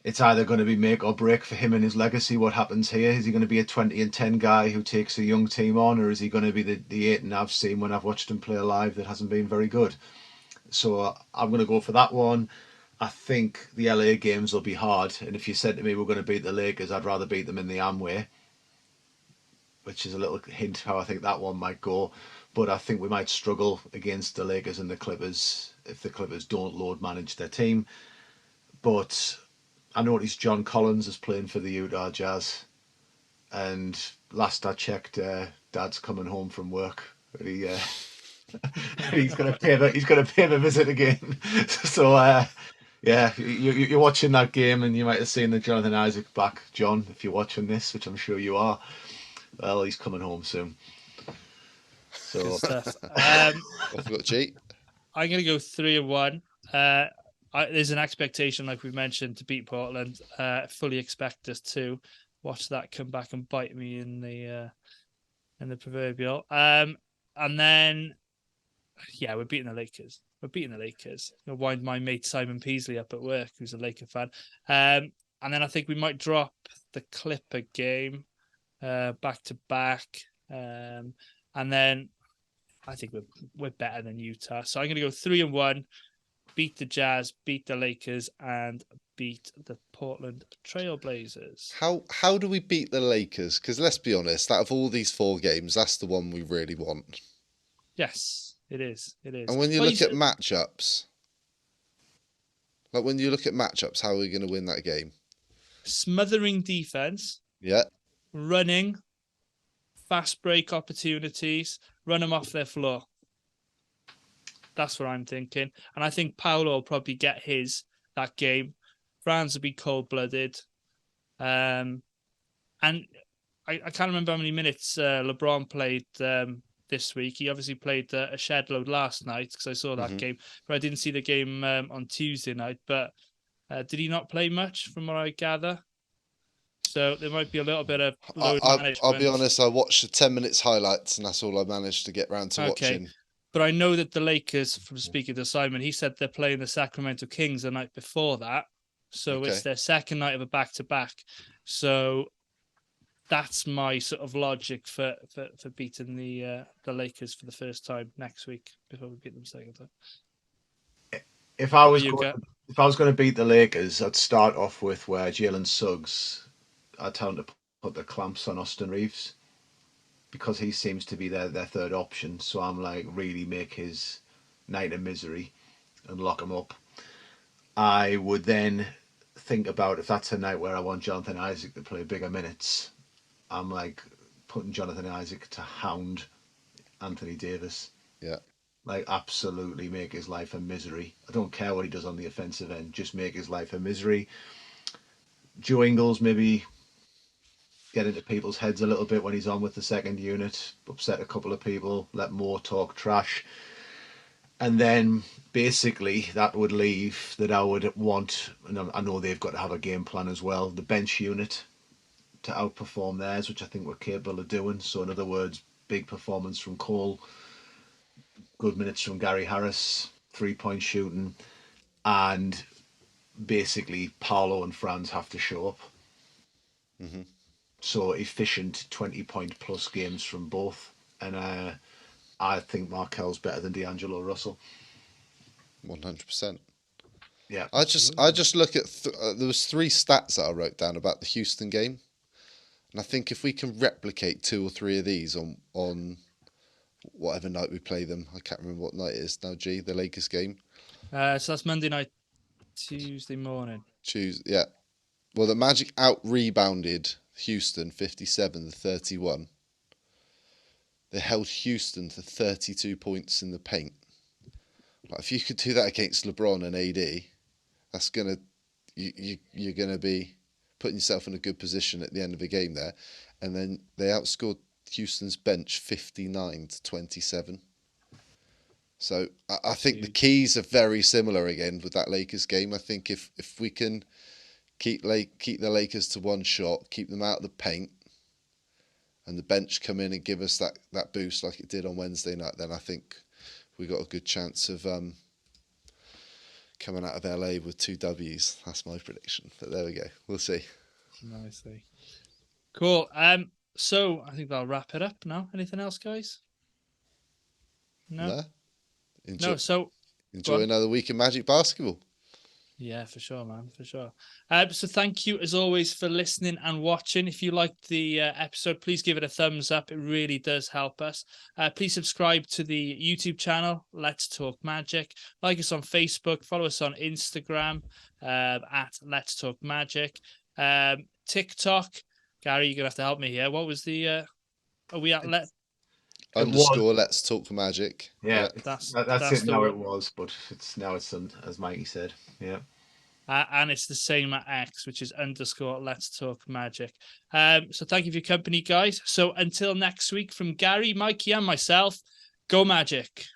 it's either going to be make or break for him and his legacy. What happens here? Is he going to be a 20-10 guy who takes a young team on, or is he going to be the Ayton I've seen when I've watched him play live that hasn't been very good? So I'm going to go for that one. I think the LA games will be hard, and if you said to me we're going to beat the Lakers, I'd rather beat them in the Amway, which is a little hint how I think that one might go. But I think we might struggle against the Lakers and the Clippers if the Clippers don't load manage their team. But I noticed John Collins is playing for the Utah Jazz, and last I checked, Dad's coming home from work. He's going to pay him a visit again. So you're watching that game, and you might have seen the Jonathan Isaac back, John. If you're watching this, which I'm sure you are, well, he's coming home soon. So
Good stuff.
I forgot to cheat.
I'm going to go 3-1. There's an expectation, like we've mentioned, to beat Portland. Fully expect us to watch that come back and bite me in the proverbial. And then, we're beating the Lakers. I'll wind my mate Simon Peasley up at work, who's a Laker fan. And then I think we might drop the Clipper game back to back. And then I think we're better than Utah. So I'm going to go 3-1. Beat the Jazz, beat the Lakers, and beat the Portland Trail Blazers.
How do we beat the Lakers? Because let's be honest, out of all these 4 games, that's the one we really want.
Yes, it is.
And when you look at matchups, how are we going to win that game?
Smothering defense.
Yeah.
Running, fast break opportunities, run them off their floor. That's what I'm thinking. And I think Paolo will probably get that game. Franz will be cold-blooded. And I can't remember how many minutes LeBron played this week. He obviously played a shed load last night because I saw that game. But I didn't see the game on Tuesday night. But did he not play much from what I gather? So there might be a little bit of load management.
I'll be honest, I watched the 10 minutes highlights and that's all I managed to get around to watching.
But I know that the Lakers, from speaking to Simon, he said they're playing the Sacramento Kings the night before that. So It's their second night of a back-to-back. So that's my sort of logic for beating the Lakers for the first time next week before we beat them second time.
If I was
you
going,
go?
if I was going to beat the Lakers, I'd start off with where Jalen Suggs, I'd tell him to put the clamps on Austin Reeves because he seems to be their third option. So I'm like, really make his night of misery and lock him up. I would then think about if that's a night where I want Jonathan Isaac to play bigger minutes. I'm like putting Jonathan Isaac to hound Anthony Davis.
Yeah.
Like absolutely make his life a misery. I don't care what he does on the offensive end, just make his life a misery. Joe Ingles maybe get into people's heads a little bit when he's on with the second unit, upset a couple of people, let Moore talk trash. And then basically that would leave that I would want, and I know they've got to have a game plan as well, the bench unit to outperform theirs, which I think we're capable of doing. So in other words, big performance from Cole, good minutes from Gary Harris, 3-point shooting, and basically Paolo and Franz have to show up.
Mm-hmm.
So efficient 20-point plus games from both. And I think Markel's better than D'Angelo Russell.
100%.
Yeah.
I just look at there was 3 stats that I wrote down about the Houston game, and I think if we can replicate 2 or 3 of these on whatever night we play them, I can't remember what night it is now. The Lakers game.
So that's Monday night, Tuesday morning.
Yeah. Well, the Magic out rebounded Houston 57-31. They held Houston to 32 points in the paint. Like, if you could do that against LeBron and AD, that's you're gonna be putting yourself in a good position at the end of the game there. And then they outscored Houston's bench 59-27. So I think the keys are very similar again with that Lakers game. I think if we can keep the Lakers to one shot, keep them out of the paint, and the bench come in and give us that boost like it did on Wednesday night, then I think we got a good chance of coming out of LA with 2 W's. That's my prediction. But there we go. We'll see.
Nicely. Cool. So I think that'll wrap it up now. Anything else, guys? No.
Enjoy another week of Magic basketball.
Yeah, for sure, man, for sure. So thank you as always for listening and watching. If you liked the episode, please give it a thumbs up. It really does help us. Please subscribe to the YouTube channel, Let's Talk Magic. Like us on Facebook. Follow us on Instagram at Let's Talk Magic. TikTok. Gary, you're going to have to help me here. What was the... are we at
_ Let's Talk Magic.
Yeah,
that's
it now. It was, but it's as Mikey said. Yeah.
And it's the same at X, which is _ Let's Talk Magic. So thank you for your company, guys. So until next week, from Gary, Mikey, and myself, go Magic.